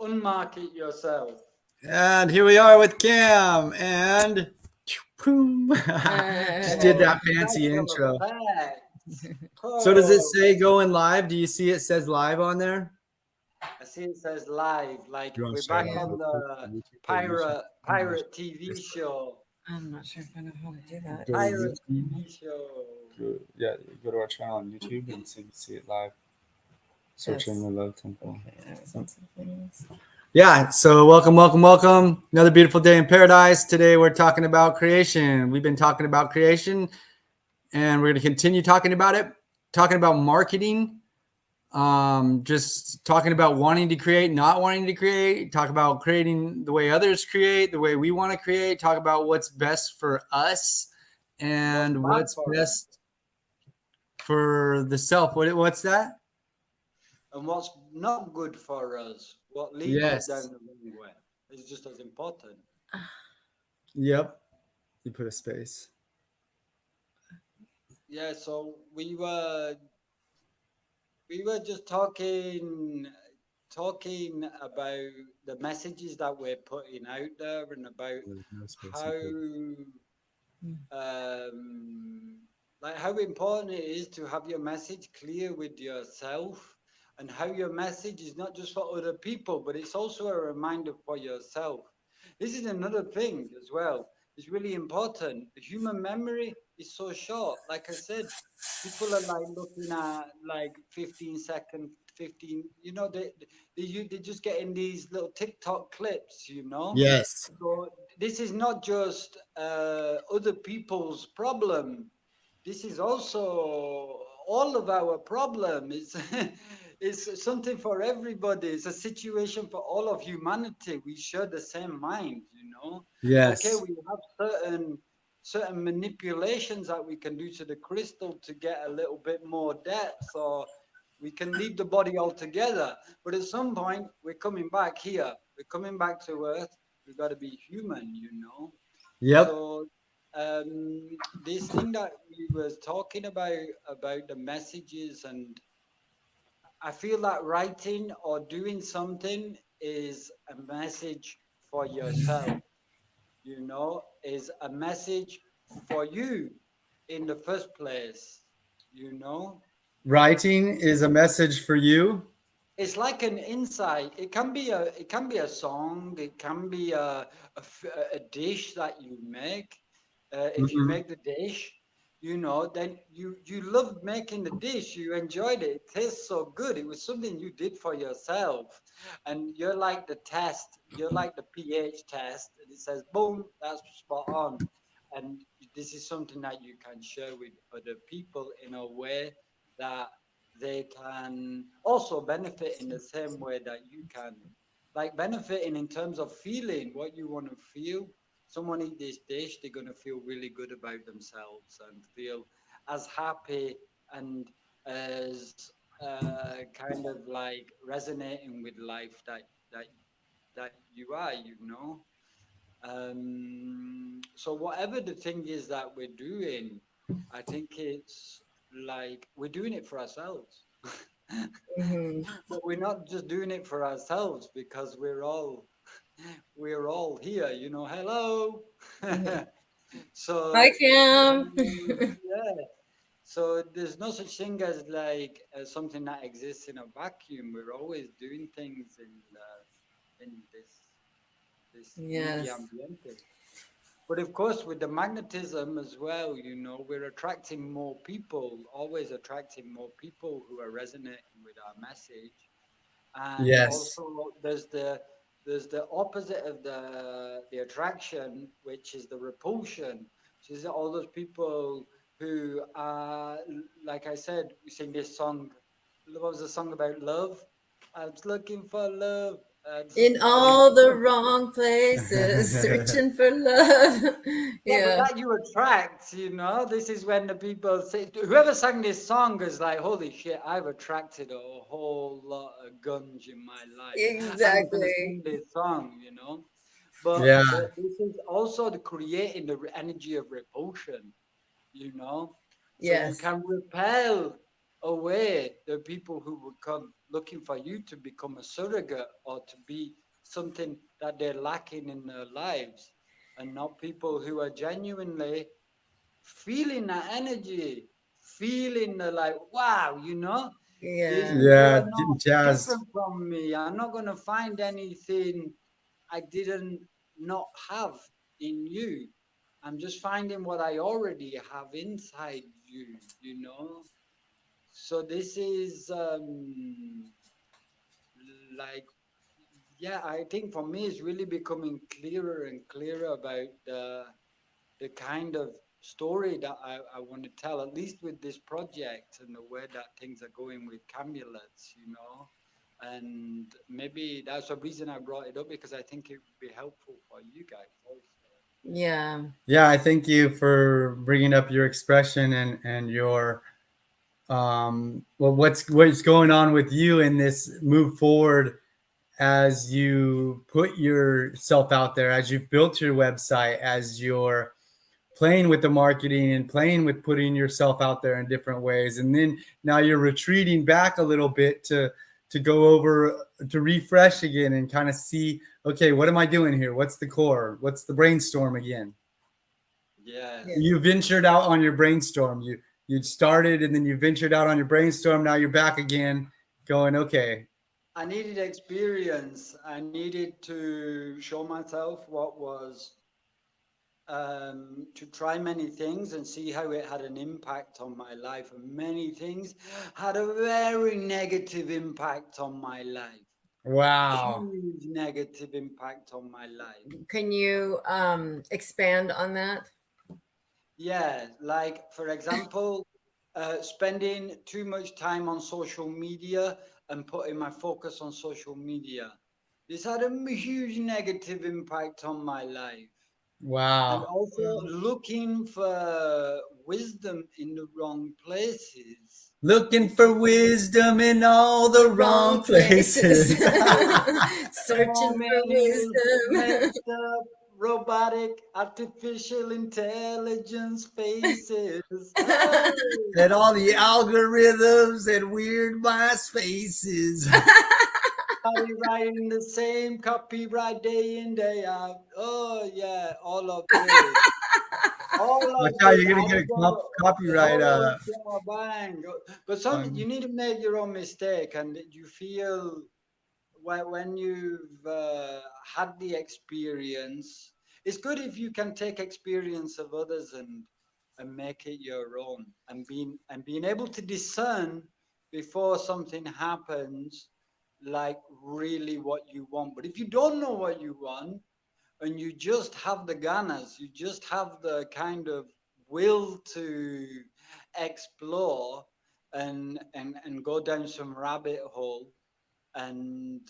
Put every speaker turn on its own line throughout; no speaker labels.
Unmarket yourself.
And here we are with Cam, and boom. Just did
Oh,
that fancy
special
intro.
effects.
So does it
Oh,
say going live? Do you see it says live on there?
I see it says live. Like
You want
we're
to start
back
off
on
real quick
the
on YouTube? Go to YouTube.
pirate TV show.
I'm not sure if I know how to do that.
Go to
Pirate
YouTube.
TV show.
Yeah, go to our channel on YouTube and see it live. Searching
Yes.
the Love Temple.
Okay, I was on some things.
Yeah, so welcome. Another beautiful day in paradise. Today we're talking about creation. We've been talking about creation and we're going to continue talking about it, talking about marketing, just talking about wanting to create, not wanting to create, talk about creating the way others create, the way we want to create, talk about what's best for us
What's
and
bad
what's
for us
best for the self. What's that?
and what's not good for us. What leads us down
Yes.
the wrong way is just as important.
Yep. You put a space.
Yeah. So we were just talking about the messages that we're putting out there and about
There's no space.
how like how important it is to have your message clear with yourself, and how your message is not just for other people but it's also a reminder for yourself. This is another thing as well. It's really important. The human memory is so short. Like I said, people are like looking at like 15 second 15, they're just getting these little TikTok clips,
Yes.
so this is not just other people's problem. This is also all of our problem. It's it's something for everybody. It's a situation for all of humanity. We share the same mind. Okay,
Yes.
we have certain manipulations that we can do to the crystal to get a little bit more depth, or we can leave the body altogether. But at some point, we're coming back here. We're coming back to Earth. We got to be human.
Yep.
So this thing that we was talking about the messages, and I feel that writing or doing something is a message for yourself. Is a message for you in the first place. You know,
Writing is a message for you.
it's like an insight. It can be a song. It can be a dish that you make. If you
Mhm.
make the dish, then you loved making the dish. You enjoyed it. It tastes so good. It was something you did for yourself, and you're like the test. You're like the pH test, and it says, "Boom, that's spot on." And this is something that you can share with other people in a way that they can also benefit in the same way that you can, like benefiting in terms of feeling what you want to feel. Someone eat this dish, they're going to feel really good about themselves and feel as happy and as kind of like resonating with life that you are. So whatever the thing is that we're doing, I think it's like we're doing it for ourselves.
Mm-hmm.
But we're not just doing it for ourselves, because we're all here. Hello.
Mm-hmm. Hi,
So
Cam.
yeah. So there's no such thing as like something that exists in a vacuum. We're always doing things in this media
Yes.
ambiente. But of course, with the magnetism as well, we're attracting more people, always attracting more people who are resonating with our message. And
Yes.
also, there's the opposite of the attraction, which is the repulsion. So is all those people who are, like I said, we sing this song. What was the song about love? I was looking for love.
In all the wrong places, searching for love.
Yeah, but
Yeah.
that you attract. This is when the people say, whoever sang this song is like, holy shit, I've attracted a whole lot of guns in my life. I'm gonna
Exactly.
sing this song. But
Yeah.
this is also the creating the energy of repulsion. So you
Yes.
can repel away the people who would come. looking for you to become a surrogate or to be something that they're lacking in their lives, and not people who are genuinely feeling that energy, feeling the like, wow, is
Yeah.
you
Yeah,
are
getting
not
jazzed.
different from me. I'm not gonna find anything I didn't not have in you. I'm just finding what I already have inside you. So this is like, yeah, I think for me it's really becoming clearer and clearer about the kind of story that I want to tell, at least with this project and the way that things are going with Camulets. And maybe that's the reason I brought it up, because I think it would be helpful for you guys also.
Yeah.
Yeah, I thank you for bringing up your expression and your well, what's going on with you in this move forward as you put yourself out there, as you've built your website, as you're playing with the marketing and playing with putting yourself out there in different ways, and then now you're retreating back a little bit to go over to refresh again and kind of see, okay, what am I doing here? What's the core? What's the brainstorm again?
Yeah.
Yes.
You ventured out on your brainstorm. You started and then you ventured out on your brainstorm. Now you're back again, going, okay.
I needed experience. I needed to show myself what was, to try many things and see how it had an impact on my life. And many things had a very negative impact on my life.
Wow.
Huge negative impact on my life.
Can you expand on that?
Yeah, like for example, spending too much time on social media and putting my focus on social media. This had a huge negative impact on my life. And
Wow.
also
Mm.
looking for wisdom in the wrong places.
Looking
It
for
took me
wisdom in all the
The
wrong
wrong places.
places.
so
Searching for
many
wisdom.
messed up robotic artificial intelligence faces. Oh,
And all the algorithms and weird mice faces.
writing the same copyright day in day out. Oh yeah, all of this. All
Watch
of
out,
this.
you're
I
gonna get
had
a
to
copyright
oh yeah, bang. But some
on.
you need to make your own mistake, and you feel when you've had the experience, it's good if you can take experience of others and make it your own, and being able to discern before something happens, like really what you want. But if you don't know what you want and you just have the ganas, you just have the kind of will to explore and go down some rabbit hole and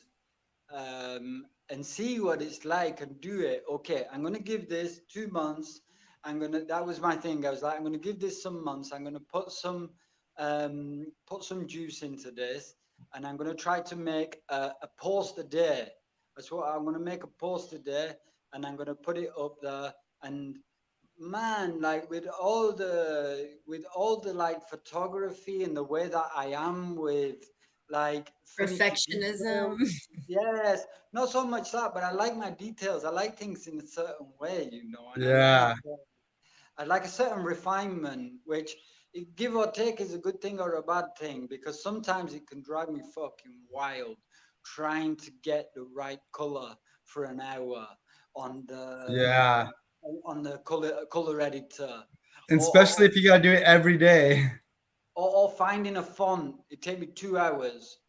and see what it's like and do it. Okay, I'm gonna give this 2 months. That was my thing. I was like, I'm gonna give this some months. I'm gonna put some juice into this, and I'm gonna try to make a post a day. That's what I'm gonna make, a post a day, and I'm gonna put it up there. And man, like with all the like photography and the way that I am with like finicky
Perfectionism.
details. Yes, not so much that, but I like my details. I like things in a certain way, and
Yeah.
I like a certain refinement, which give or take is a good thing or a bad thing, because sometimes it can drive me fucking wild trying to get the right color for an hour on the
Yeah.
on the color editor,
And
or,
especially
or,
if you gotta do it every day.
or finding a font. It take me 2 hours.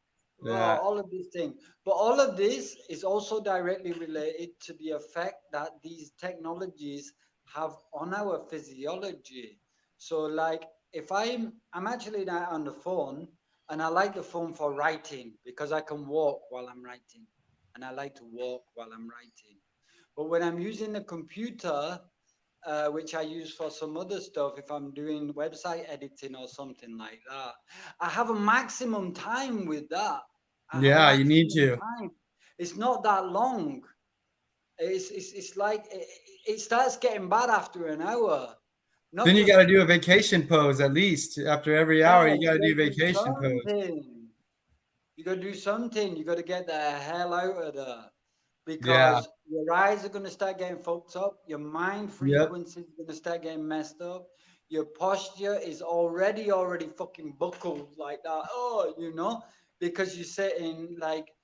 Oh,
Yeah.
all of these things. But all of this is also directly related to the effect that these technologies have on our physiology. So like if I'm actually now on the phone, and I like the phone for writing because I can walk while I'm writing. And I like to walk while I'm writing. But when I'm using the computer, which I use for some other stuff, if I'm doing website editing or something like that, I have a maximum time with that. I have a
Yeah, you need
maximum
to.
time. It's not that long. It's like it starts getting bad after an hour. Not
Then you
just
gotta do a vacation pose at least. After every hour,
yes,
you gotta do
there's a
vacation
certain
pose.
thing. You got to do something. You got to get the hell out of there
Yeah.
because your eyes are going to start getting fucked up. Your mind
Yep.
frequency is going to start getting messed up. Your posture is already fucking buckled like that. Oh, because you're sitting like,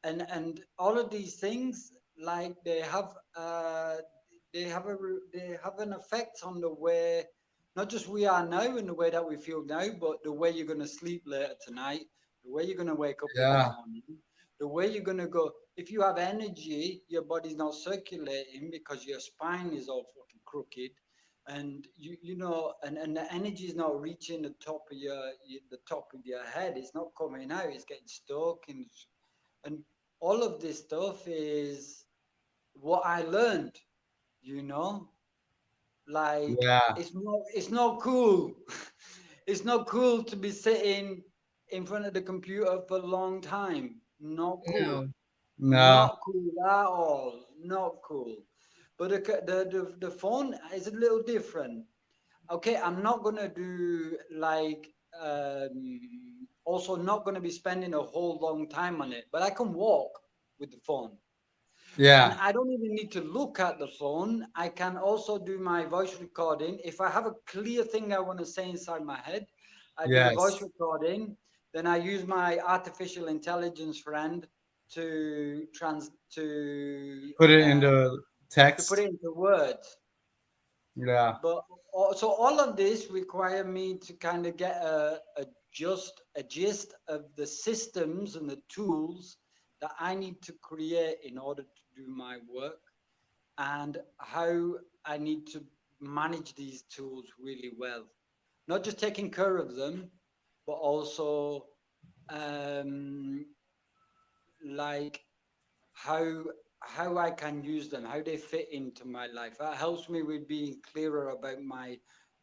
and all of these things, like they have an effect on the way, not just we are now in the way that we feel now, but the way you're going to sleep later tonight, the way you're going to wake up in the
Yeah.
morning, the way you're going to go. If you have energy, your body's not circulating because your spine is all fucking crooked, and and the energy is not reaching the top of your head. It's not coming out. It's getting stuck, and all of this stuff is what I learned, you know? Like
Yeah.
it's not cool. It's not cool to be sitting in front of the computer for a long time. Not cool.
No.
No.
Not cool at all. Not cool. But the phone is a little different. Okay, I'm not gonna do like also not gonna be spending a whole long time on it, but I can walk with the phone. And
Yeah.
I don't even need to look at the phone. I can also do my voice recording. If I have a clear thing I want to say inside my head, I do the voice
Yes.
recording. Then I use my artificial intelligence friend to trans
Put it
uh,
into
to put
text.
it into words.
Yeah.
But so all of this require me to kind of get a gist of the systems and the tools that I need to create in order to do my work, and how I need to manage these tools really well. Not just taking care of them, but also um, like how how I can use them, how they fit into my life. That helps me with being clearer about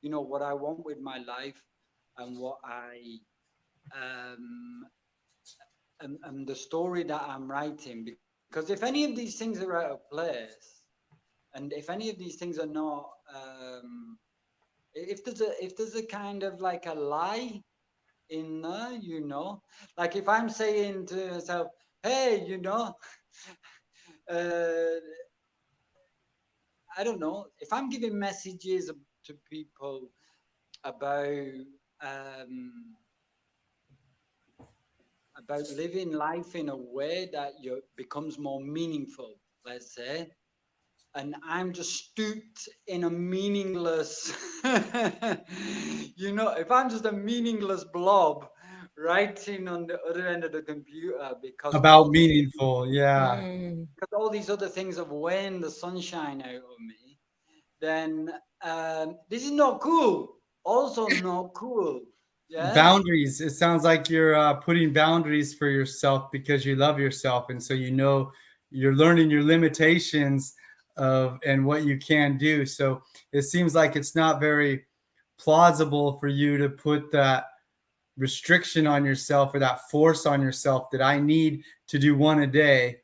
what I want with my life, and what I and the story that I'm writing. Because if any of these things are out of place, and if any of these things are not, if there's a kind of like a lie in there, like if I'm saying to myself, hey, uh, I don't know, if I'm giving messages to people about um, living life in a way that becomes more meaningful, let's say, and I'm just stooped in a meaningless, if I'm just a meaningless blob writing on the other end of the computer because
About meaningful. Yeah.
Mm.
all these other things have weighing the sunshine out of me, then this is not cool. Also, not cool. Yeah.
Boundaries. It sounds like you're putting boundaries for yourself because you love yourself, and so you're learning your limitations of and what you can do. So it seems like it's not very plausible for you to put that restriction on yourself or that force on yourself that I need to do one a day.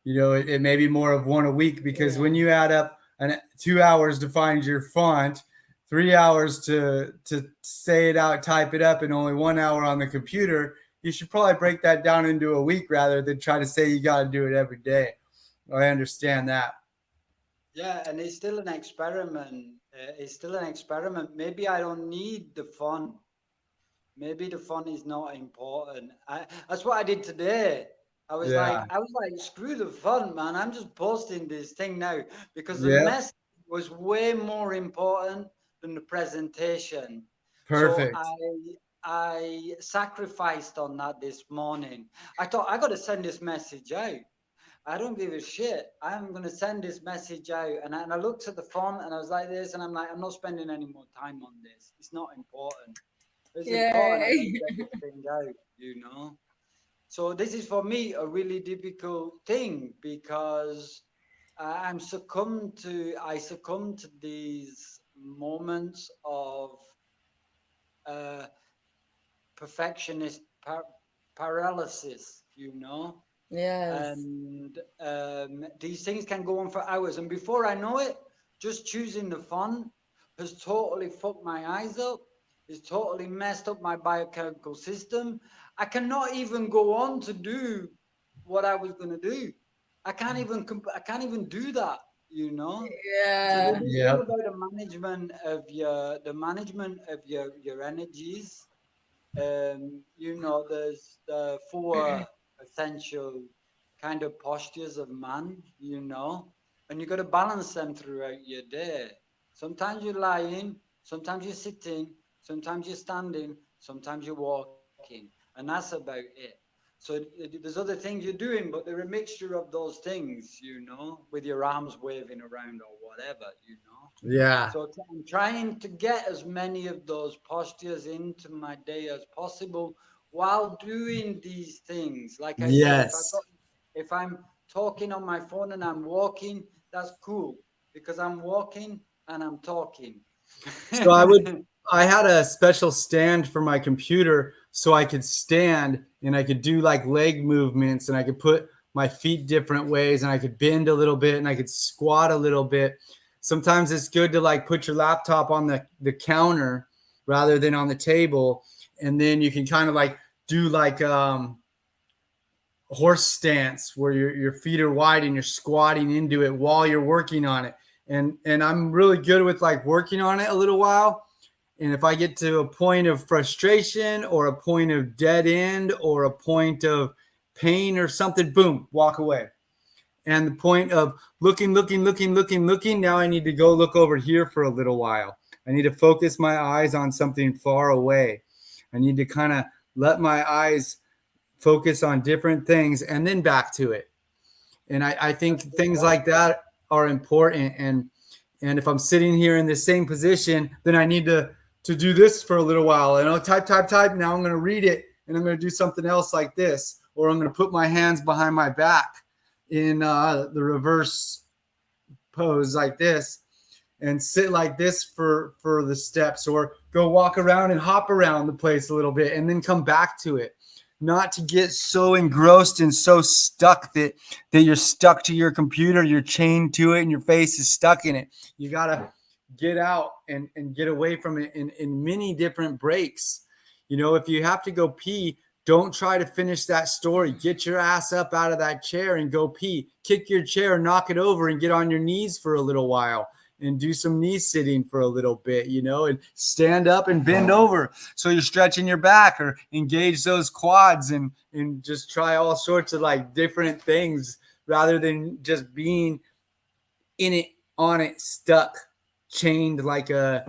It may be more of one a week, because when
Yeah.
you add up 2 hours to find your font, 3 hours to say it out, type it up, and only 1 hour on the computer, you should probably break that down into a week rather than try to say you got to do it every day. I understand that.
Yeah, and it's still an experiment. It's still an experiment. Maybe I don't need the fun. Maybe the fun is not important. That's what I did today.
Yeah.
I was like, screw the fun, man. I'm just posting this thing now because the
Yep.
message was way more important than the presentation. So
Perfect.
I sacrificed on that this morning. I thought I got to send this message out. I don't give a shit. I'm gonna send this message out, and I looked at the font and I was like this, and I'm like, I'm not spending any more time on this. It's not important. It's important. I gotta
Yay.
get this thing out. So this is for me a really difficult thing because I succumb to these moments of uh, perfectionist paralysis.
Yes.
And these things can go on for hours. And before I know it, just choosing the font has totally fucked my eyes up. It's totally messed up my biochemical system. I cannot even go on to do what I was going to do. I can't even do that, you know. So
Yeah.
it's all
Yep.
about the management of your energies. You know, there's the four essential kind of postures of man, you know, and you got to balance them throughout your day. Sometimes you're lying, sometimes you're sitting, sometimes you're standing, sometimes you're walking, and that's about it. So there's other things you're doing, but they're a mixture of those things, you know, with your arms waving around or whatever, you know.
Yeah.
So I'm trying to get as many of those postures into my day as possible while doing these things. Like I said,
Yes.
if I'm talking on my phone and I'm walking, that's cool because I'm walking and I'm talking.
So I had a special stand for my computer so I could stand and I could do like leg movements and I could put my feet different ways and I could bend a little bit and I could squat a little bit. Sometimes it's good to like put your laptop on the counter rather than on the table. And then you can kind of like do like horse stance where your feet are wide and you're squatting into it while you're working on it. And I'm really good with like working on it a little while. And if I get to a point of frustration or a point of dead end or a point of pain or something, boom, walk away. And the point of looking, now I need to go look over here for a little while. I need to focus my eyes on something far away. I need to kind of let my eyes focus on different things and then back to it. And I think things like that are important. And if I'm sitting here in the same position, then I need to do this for a little while. And I'll type. Now I'm going to read it and I'm going to do something else like this, or I'm going to put my hands behind my back in the reverse pose like this and sit like this for the steps, or go walk around and hop around the place a little bit and then come back to it. Not to get so engrossed and so stuck that you're stuck to your computer, you're chained to it and your face is stuck in it. You got to get out and get away from it in many different breaks. You know, if you have to go pee, don't try to finish that story. Get your ass up out of that chair and go pee. Kick your chair, knock it over, and get on your knees for a little while and do some knee sitting for a little bit, you know, and stand up and bend over so you're stretching your back, or engage those quads and just try all sorts of like different things rather than just being in it, on it, stuck, chained like a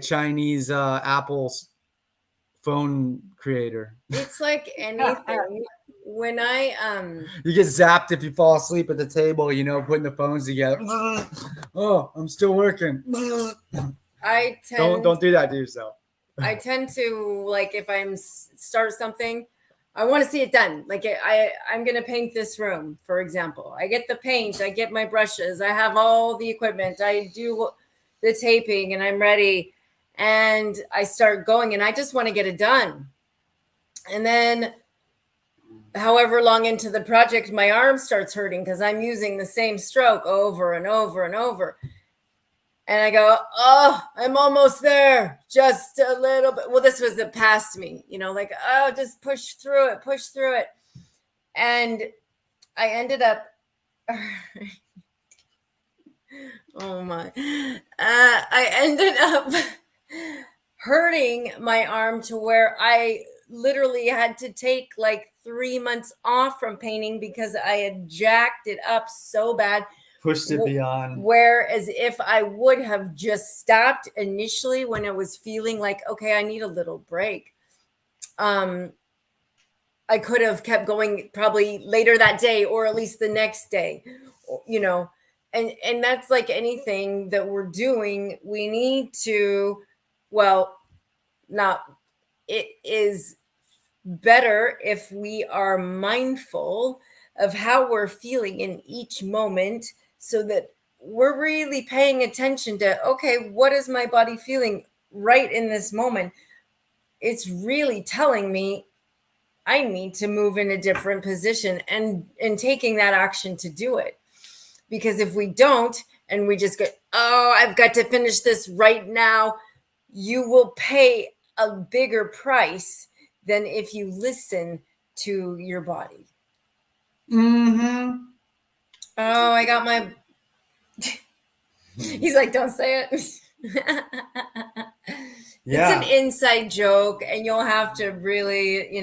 Chinese Apple phone creator.
It's like anything. When I
You get zapped if you fall asleep at the table, you know, putting the phones together. Oh, I'm still working.
I tend
Don't do that to yourself.
I tend to, like, if I'm start something, I want to see it done. Like I'm gonna paint this room, for example. I get the paint, I get my brushes, I have all the equipment, I do the taping, and I'm ready, and I start going, and I just want to get it done. And then, however long into the project, my arm starts hurting because I'm using the same stroke over and over and over. And I go, oh, I'm almost there. Just a little bit. Well, this was the past me, you know, like, oh, just push through it. And I ended up, oh my, I ended up hurting my arm to where I literally had to take like 3 months off from painting because I had jacked it up so bad.
Pushed it beyond.
Whereas if I would have just stopped initially when I was feeling like, okay, I need a little break, I could have kept going probably later that day, or at least the next day, you know. And that's like anything that we're doing. We need to, well, not, it is better if we are mindful of how we're feeling in each moment, so that we're really paying attention to, okay, what is my body feeling right in this moment? It's really telling me I need to move in a different position, and taking that action to do it. Because if we don't, and we just go, oh, I've got to finish this right now, you will pay a bigger price than if you listen to your body.
Mm-hmm.
Oh, I got my. He's like, don't say it. It's an
Yeah.
inside joke, and you'll have to really,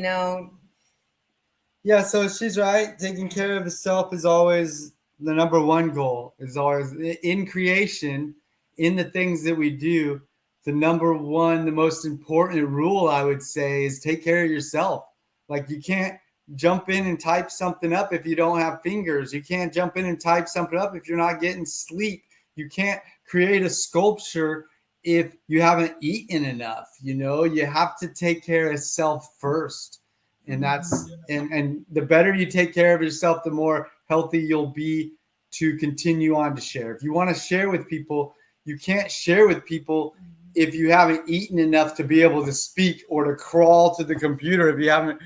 Yeah, so she's right. Taking care of the self is always the number one goal. Is always in creation, in the things that we do. The number one, the most important rule I would say is take care of yourself. Like you can't jump in and type something up if you don't have fingers. You can't jump in and type something up if you're not getting sleep. You can't create a sculpture if you haven't eaten enough. You have to take care of self first, and that's and the better you take care of yourself, the more healthy you'll be to continue on to share. If you want to share with people, you can't share with people if you haven't eaten enough to be able to speak, or to crawl to the computer if you haven't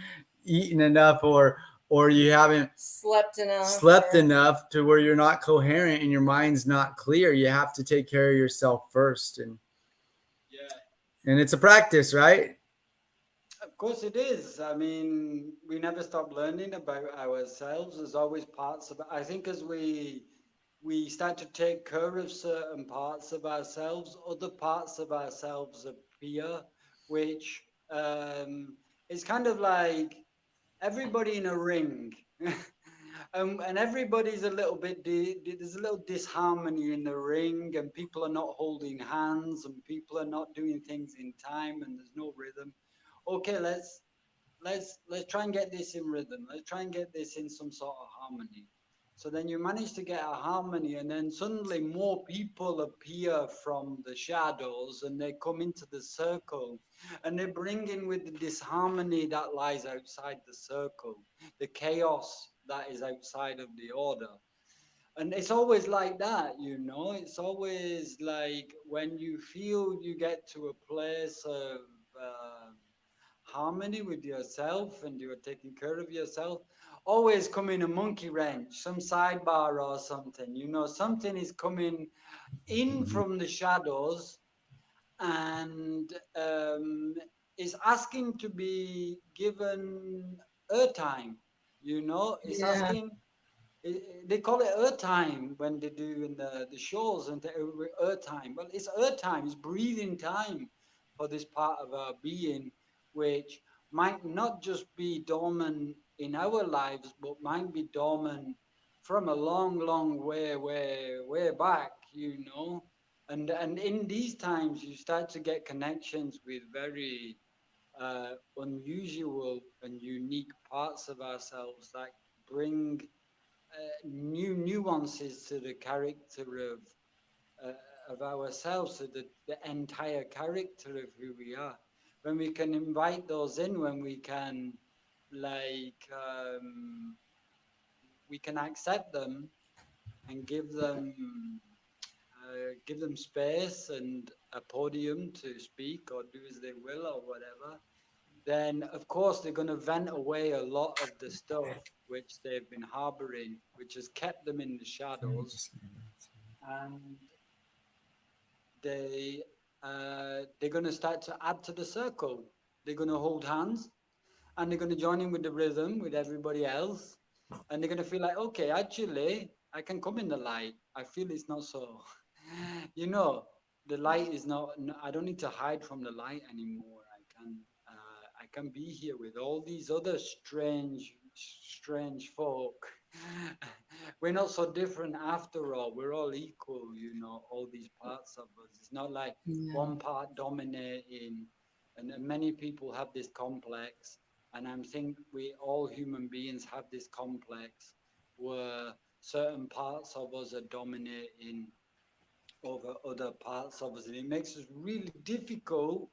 eaten enough, or you haven't slept enough to where you're not coherent and your mind's not clear. You have to take care of yourself first,
Yeah.
and it's a practice, right?
Of course it is. I mean, we never stop learning about ourselves. There's always parts of it. I think as we start to take care of certain parts of ourselves, other parts of ourselves appear, which is kind of like everybody in a ring. And everybody's a little bit, there's a little disharmony in the ring, and people are not holding hands, and people are not doing things in time, and there's no rhythm. Okay, let's try and get this in rhythm. Let's try and get this in some sort of harmony. So then you manage to get a harmony, and then suddenly more people appear from the shadows, and they come into the circle, and they bring in with the disharmony that lies outside the circle, the chaos that is outside of the order. And it's always like that. It's always like when you feel you get to a place of harmony with yourself, and you're taking care of yourself, always come in a monkey wrench, some sidebar or something. Something is coming in from the shadows, and is asking to be given airtime. It's
yeah,
asking. They call it earth time when they do in the shows, and earth time. Well, it's earth time, it's breathing time for this part of our being, which might not just be dormant in our lives, but might be dormant from a long, long way back. And in these times, you start to get connections with very unusual and unique parts of ourselves that bring new nuances to the character uh, of ourselves, to the entire character of who we are. When we can invite those in, when we can like we can accept them and give them space and a podium to speak or do as they will or whatever, then of course they're going to vent away a lot of the stuff which they've been harboring, which has kept them in the shadows. And they they're going to start to add to the circle. They're going to hold hands, and they're going to join in with the rhythm with everybody else, and they're going to feel like, okay, actually I can come in the light. I feel it's not so you know the light is not, I don't need to hide from the light anymore. I can be here with all these other strange folk. We're not so different after all. We're all equal, all these parts of us. It's not like
yeah,
one part dominating, and many people have this complex. And I think we all human beings have this complex where certain parts of us are dominating over other parts of us, and it makes us really difficult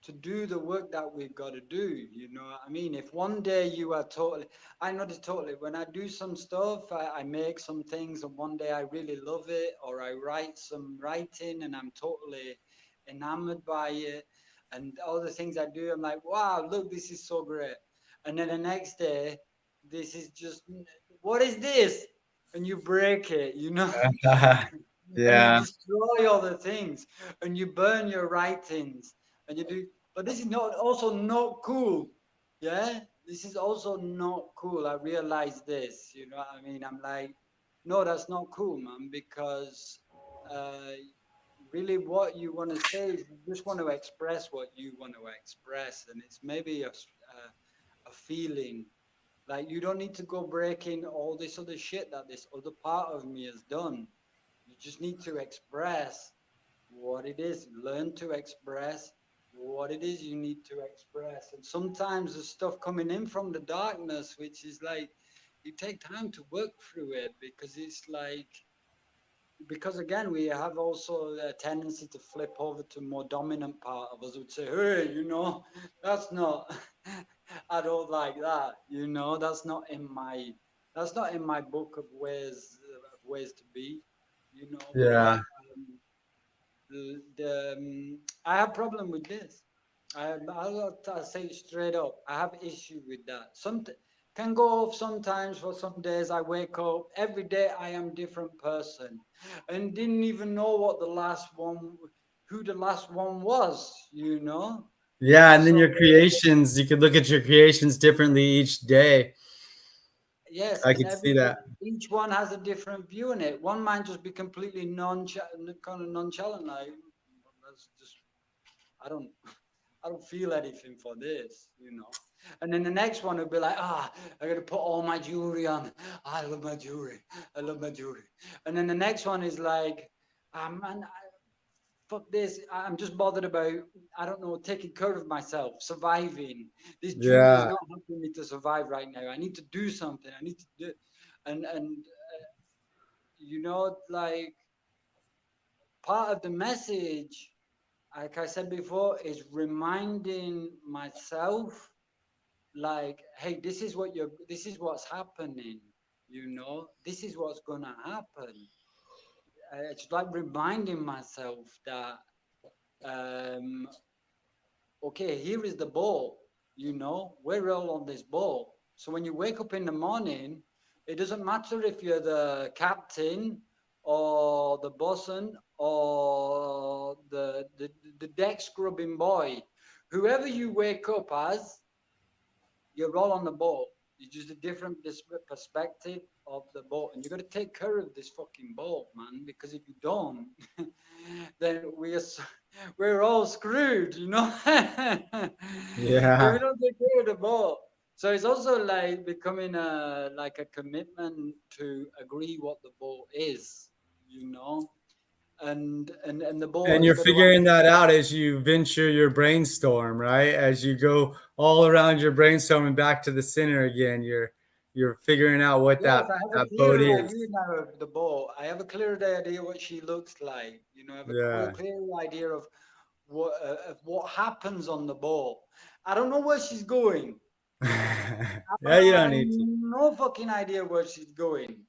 to do the work that we've got to do. You know what I mean? If one day you are totally, I notice totally when I do some stuff, I make some things, and one day I really love it, or I write some writing and I'm totally enamored by it, and all the things I do, I'm like, wow, look, this is so great. And then the next day, this is just, what is this? And you break it. And you
Yeah.
destroy all the things, and you burn your writings, and you do. But this is not also not cool. Yeah, this is also not cool. I realize this. You know what I mean? I'm like, no, that's not cool, man, because uh, really what you want to say is you just want to express what you want to express, and it's maybe a feeling. Like you don't need to go breaking all this other shit that this other part of me has done. You just need to express what it is. Learn to express what it is you need to express. And sometimes the stuff coming in from the darkness, which is like you take time to work through it because it's like because again we have also a tendency to flip over to more dominant part of us would say, hey, you know, that's not I don't like that, you know, that's not in my book of ways to be, you know. But
Yeah.
I have problem with this. I'll say it straight up. I have issue with that. Some can go off sometimes. For some days, I wake up every day. I am different person, and didn't even know what the last one, who the last one was. You know,
Yeah, and then
so
your creations, you could look at your creations differently each day.
yes,
I
and
could
every
see that.
each one has a different view in it. One might just be completely kind of nonchalant, like let's just I don't I don't feel anything for this, you know. And then the next one would be like, I gotta put all my jewelry on. I love my jewelry. I love my jewelry. And then the next one is like, man, fuck this. I'm just bothered about, I don't know, taking care of myself, surviving. This jewelry is
Yeah.
not helping me to survive right now. I need to do something. I need to do, and you know, like part of the message, like I said before, is reminding myself like, hey, this is what's happening, you know, this is what's gonna happen. It's like reminding myself that um okay, here is the ball, you know, we're all on this ball. So when you wake up in the morning, it doesn't matter if you're the captain or the bosun or the deck scrubbing boy, whoever you wake up as, you're all on the boat. It's just a different perspective of the boat, and you got to take care of this fucking boat, man. Because if you don't, then we're all screwed, you know. If we
Yeah.
don't take care of the boat, so it's also like becoming a commitment to agree what the boat is, you know, and the boat
And
has
you're
got to
figuring that out as you venture your brainstorm, right? As you go all around your brainstorm and back to the center again, you're figuring out what
Yes,
that
I have a
that boat
clearer
is.
idea now of the boat. I have a clearer idea what she looks like. You know, I have a
Yeah.
clearer idea of what happens on the boat. I don't know where she's going.
Yeah, you don't
I
need to.
no fucking idea where she's going.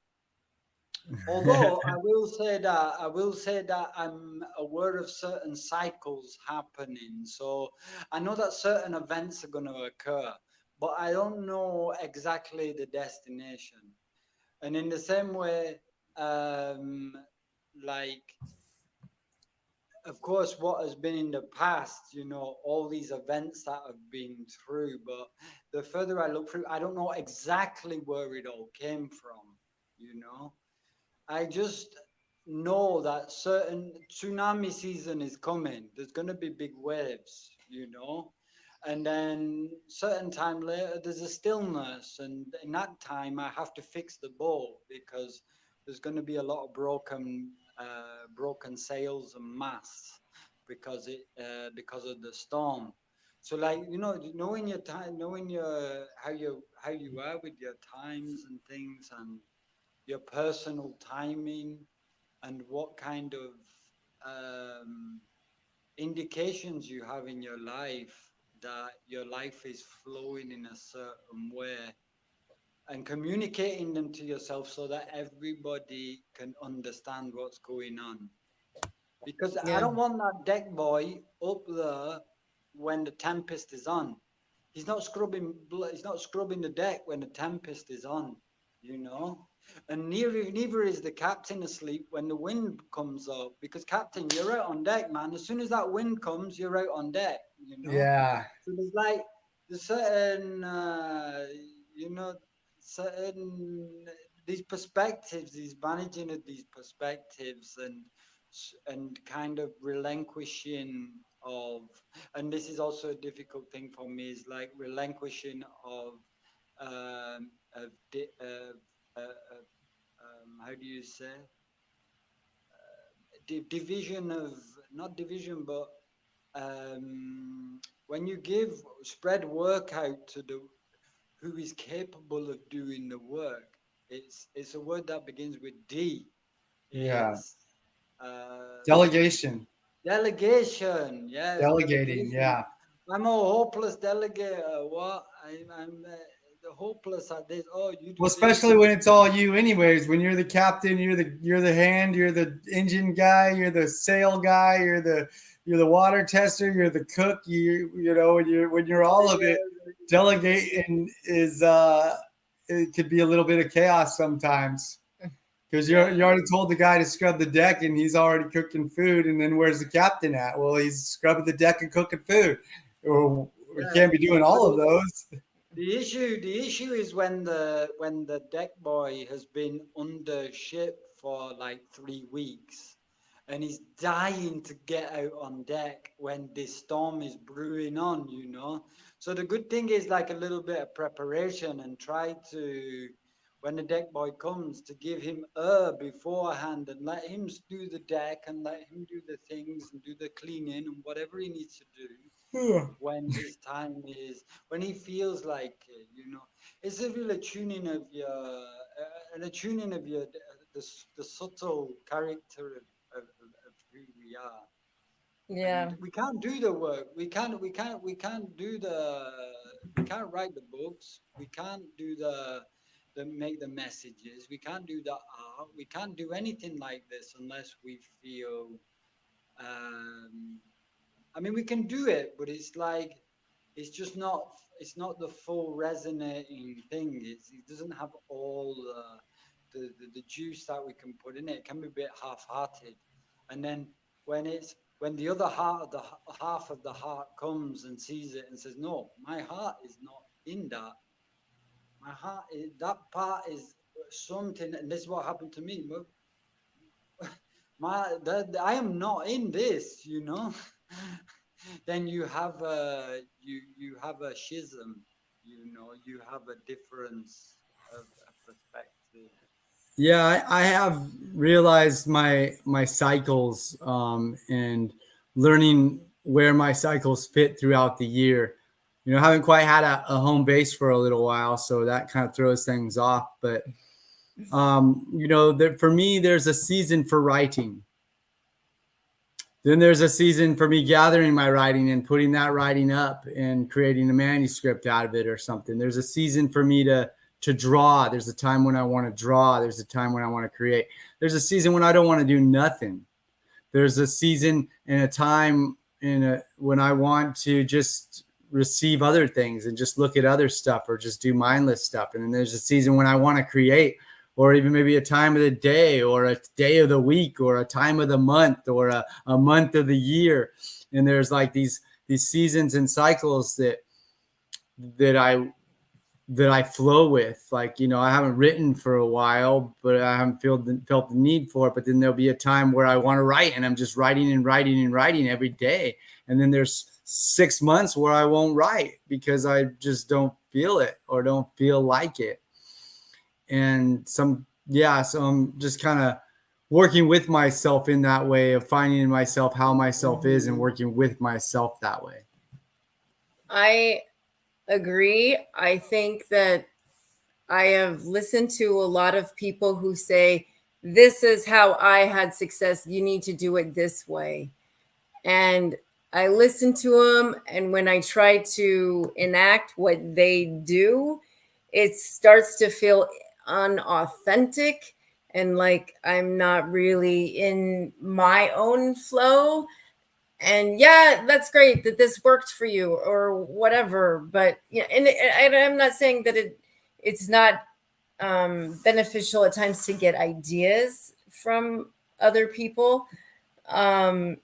Although I will say that I'm aware of certain cycles happening. So I know that certain events are going to occur, but I don't know exactly the destination. And in the same way, um, like, of course, what has been in the past, you know, all these events that I've been through, but the further I look through, I don't know exactly where it all came from, you know. I just know that certain tsunami season is coming. There's going to be big waves, you know. And then certain time later, there's a stillness, and in that time, I have to fix the boat because there's going to be a lot of broken sails and masts because of the storm. So, like, you know, knowing your time, knowing your how you are with your times and things, and your personal timing, and what kind of um, indications you have in your life that your life is flowing in a certain way, and communicating them to yourself so that everybody can understand what's going on. Because I
Yeah.
don't want that deck boy up there when the tempest is on. He's not scrubbing the deck when the tempest is on, you know. And neither is the captain asleep when the wind comes up. Because captain, you're out on deck, man. As soon as that wind comes, you're out on deck. you know.
Yeah.
So there's like the certain, you know, certain these perspectives, these managing of these perspectives, and kind of relinquishing of, and this is also a difficult thing for me, is like relinquishing of, how do you say, division of, not division, but when you give spread work out to the who is capable of doing the work. It's a word that begins with D.
Yeah.
It's uh,
Delegation.
delegation. Yes,
Delegating.
delegation.
Yeah.
I'm a hopeless delegator. What? I'm the hopeless at this. Oh, you
Well,
do this.
especially when it's all you, anyways. When you're the captain, you're the hand, you're the engine guy, you're the sail guy, you're the water tester, you're the cook. When you're all of it, delegating is it could be a little bit of chaos sometimes because you
Yeah.
already told the guy to scrub the deck and he's already cooking food, and then where's the captain at? Well, he's scrubbing the deck and cooking food. Or we
Yeah.
can't be doing
But
all of those.
the issue is when the deck boy has been under ship for like 3 weeks, and he's dying to get out on deck when this storm is brewing on, you know. So the good thing is like a little bit of preparation, and try to, when the deck boy comes, to give him beforehand and let him do the deck and let him do the things and do the cleaning and whatever he needs to do when his time is, when he feels like it, you know. It's a real attuning of your an attuning of your the subtle character of who we are.
Yeah.
And we can't do the work, we can't do the, we can't write the books, we can't do the make the messages, we can't do the art, we can't do anything like this unless we feel, um I mean, we can do it, but it's like it's just not. It's not the full resonating thing. It doesn't have all the juice that we can put in it. It can be a bit half-hearted, and then when the other heart of the half of the heart comes and sees it and says, "No, my heart is not in that. My heart is, that part is something." And this is what happened to me. I am not in this, you know. Then you have a schism, you know, you have a difference of perspective.
Yeah, I have realized my cycles, and learning where my cycles fit throughout the year. I haven't quite had a home base for a little while, so that kind of throws things off. But for me, there's a season for writing. Then there's a season for me gathering my writing and putting that writing up and creating a manuscript out of it or something. There's a season for me to draw. There's a time when I want to draw. There's a time when I want to create. There's a season when I don't want to do nothing. There's a season and a time when I want to just receive other things and just look at other stuff or just do mindless stuff. And then there's a season when I want to create, or even maybe a time of the day or a day of the week or a time of the month or a month of the year. And there's like these seasons and cycles that I flow with. Like, I haven't written for a while, but I haven't felt the need for it. But then there'll be a time where I want to write and I'm just writing and writing and writing every day. And then there's 6 months where I won't write because I just don't feel it or don't feel like it. And so I'm just kind of working with myself in that way of finding in myself how myself is and working with myself that way.
I agree. I think that I have listened to a lot of people who say, this is how I had success. You need to do it this way. And I listen to them. And when I try to enact what they do, it starts to feel unauthentic and like I'm not really in my own flow. And yeah, that's great that this worked for you or whatever. But yeah, and I'm not saying that it's not beneficial at times to get ideas from other people. Um,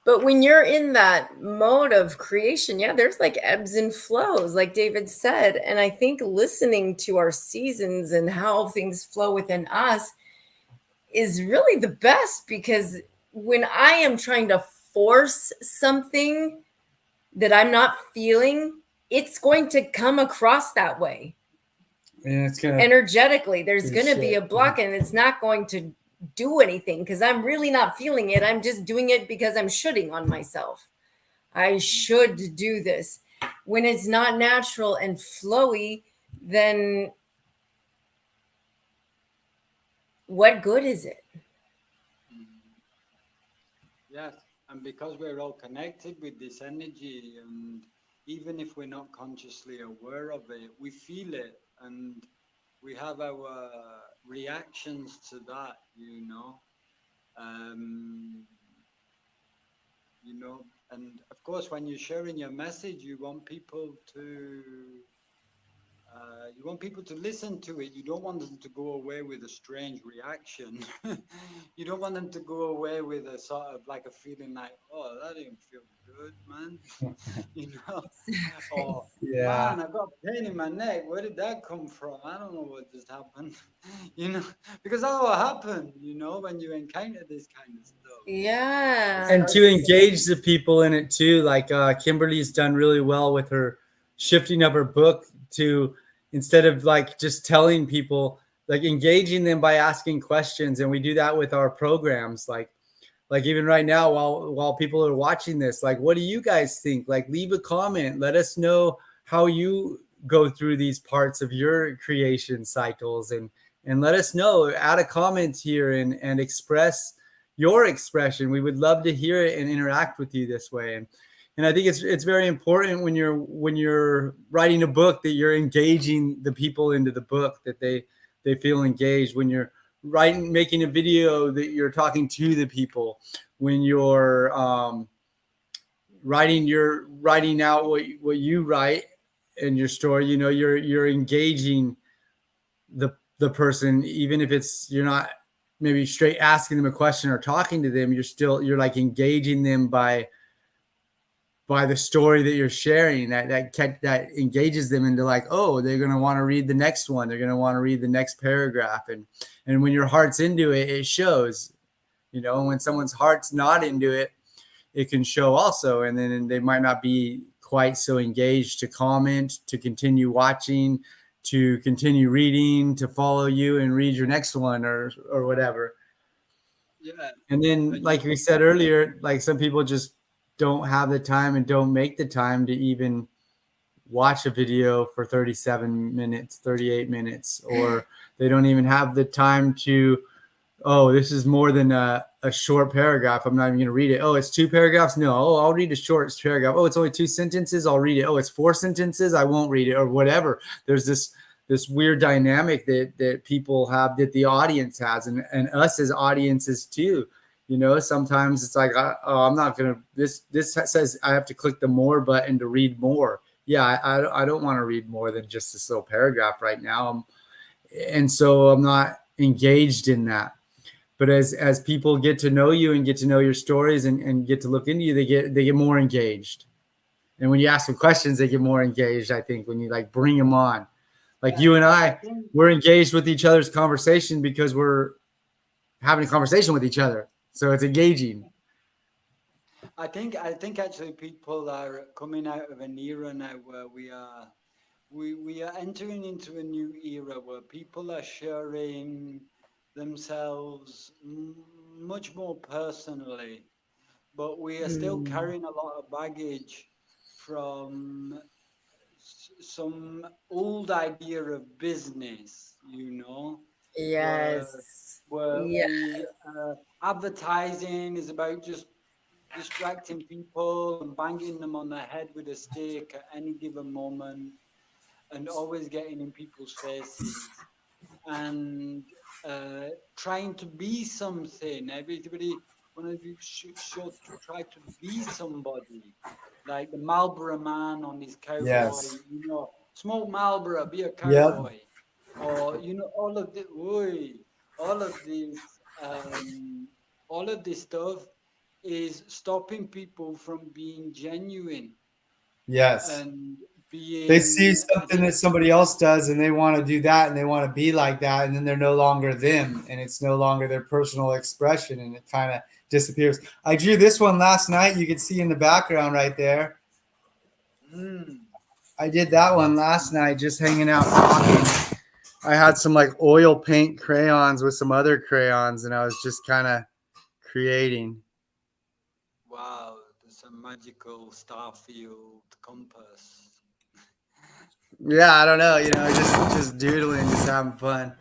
But when you're in that mode of creation, yeah, there's like ebbs and flows, like David said. And I think listening to our seasons and how things flow within us is really the best, because when I am trying to force something that I'm not feeling, it's going to come across that way.
And it's gonna
Energetically, there's
do
going to be
shit.
a block and it's not going to do anything because I'm really not feeling it. I'm just doing it because I'm shoulding on myself. I should do this. When it's not natural and flowy, then what good is it?
Yes, and because we're all connected with this energy, and even if we're not consciously aware of it, we feel it, and we have our reactions to that, um, and of course, when you're sharing your message, you want people to listen to it. You don't want them to go away with a strange reaction. You don't want them to go away with a sort of like a feeling like, oh, that didn't feel good, man. you know, or
Yeah.
man, I got a pain in my neck. Where did that come from? I don't know what just happened. you know, because that's what happened, when you encounter this kind of stuff. It
Yeah.
And to
starts
engage the people in it too, like Kimberly's done really well with her shifting of her book to, instead of like just telling people, like engaging them by asking questions. And we do that with our programs, like even right now, while people are watching this, like what do you guys think? Like leave a comment, let us know how you go through these parts of your creation cycles, and let us know, add a comment here, and express your expression. We would love to hear it and interact with you this way. And I think it's very important when you're writing a book that you're engaging the people into the book, that they feel engaged. When you're writing, making a video, that you're talking to the people. When you're writing out what you write in your story, you're engaging the person, even if you're not maybe straight asking them a question or talking to them. You're like engaging them by the story that you're sharing, that engages them into like, oh, they're going to want to read the next one, they're going to want to read the next paragraph. And when your heart's into it, it shows. And when someone's heart's not into it, it can show also. And then they might not be quite so engaged to comment, to continue watching, to continue reading, to follow you and read your next one, or whatever.
Yeah,
And then,
and
like we said earlier, like some people just don't have the time and don't make the time to even watch a video for 37 minutes, 38 minutes, or they don't even have the time to, oh, this is more than a short paragraph, I'm not even going to read it. Oh, it's 2 paragraphs? No. Oh, I'll read a short paragraph. Oh, it's only 2 sentences? I'll read it. Oh, it's 4 sentences? I won't read it, or whatever. There's this weird dynamic that people have, that the audience has, and us as audiences too. Sometimes it's like, oh, I'm not going to, this says I have to click the more button to read more. Yeah, I don't want to read more than just this little paragraph right now. And so I'm not engaged in that. But as people get to know you and get to know your stories, and get to look into you, they get more engaged. And when you ask them questions, they get more engaged. I think when you like bring them on, like
yeah,
you and
I
I,
think
we're engaged with each other's conversation because we're having a conversation with each other. So it's engaging.
I think actually people are coming out of an era now where we are entering into a new era where people are sharing themselves much more personally, but we are still
Hmm.
carrying a lot of baggage from some old idea of business, where
Yes.
where
Yeah.
we advertising is about just distracting people and banging them on the head with a stick at any given moment, and always getting in people's faces, and trying to be something. Everybody want to be try to be somebody, like the Marlboro man on his cowboy.
Yes.
Smoke Marlboro, be a
Yep.
cowboy, or all of the all of this, all of this stuff is stopping people from being genuine
Yes.
and
They see
being
something that somebody else does and they want to do that and they want to be like that. And then they're no longer them and it's no longer their personal expression and it kind of disappears. I drew this one last night. You can see in the background right there.
mm,
I did that one last night, just hanging out talking. I had some like oil paint crayons with some other crayons and I was just kind of creating.
wow, there's a magical starfield compass.
Yeah, I don't know, just doodling, just having fun.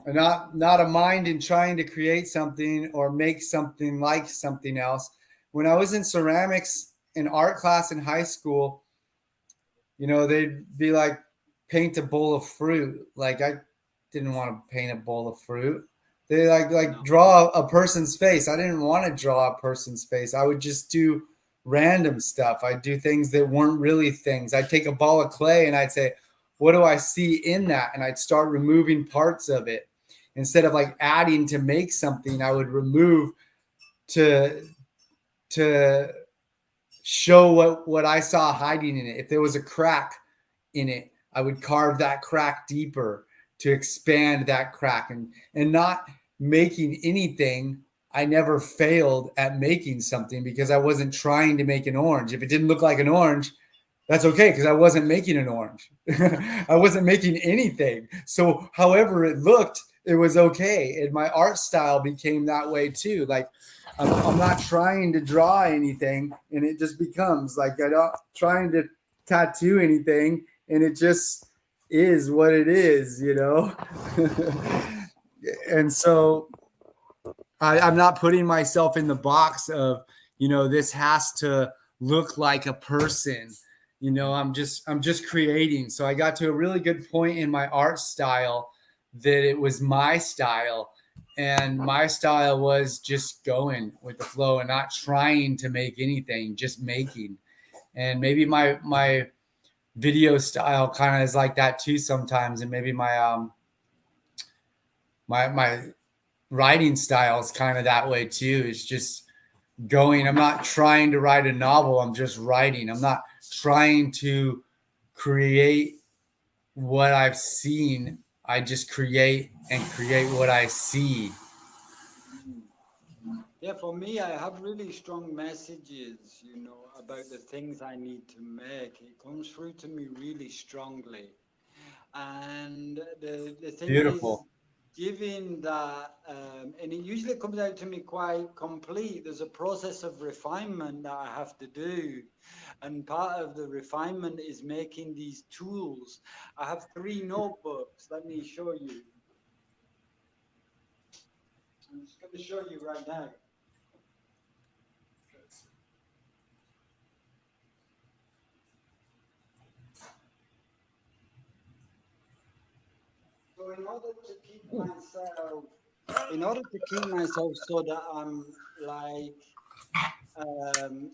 Not a mind in trying to create something or make something like something else. When I was in ceramics in art class in high school, they'd be like, paint a bowl of fruit. Like I didn't want to paint a bowl of fruit. They like
No,
draw a person's face. I didn't want to draw a person's face. I would just do random stuff. I'd do things that weren't really things. I'd take a ball of clay and I'd say, what do I see in that? And I'd start removing parts of it. Instead of like adding to make something, I would remove to to show what I saw hiding in it. If there was a crack in it, I would carve that crack deeper to expand that crack and not making anything. I never failed at making something because I wasn't trying to make an orange. If it didn't look like an orange, that's okay because I wasn't making an orange. I wasn't making anything. So however it looked, it was okay. And my art style became that way too. Like I'm not trying to draw anything and it just becomes like I don't trying to tattoo anything and it just is what it is. And so I'm not putting myself in the box of, this has to look like a person. I'm just creating. So I got to a really good point in my art style that it was my style. And my style was just going with the flow and not trying to make anything, just making. And maybe my video style kind of is like that too sometimes. And maybe my writing style is kind of that way too. It's just going. I'm not trying to write a novel. I'm just writing. I'm not trying to create what I've seen. I just create and create what I see.
mm. Yeah, for me, I have really strong messages, about the things I need to make. It comes through to me really strongly. And the thing is,
Beautiful.
given that, and it usually comes out to me quite complete, there's a process of refinement that I have to do. And part of the refinement is making these tools. I have 3 notebooks. Let me show you. I'm just going to show you right now. So in order to keep myself so that I'm like um,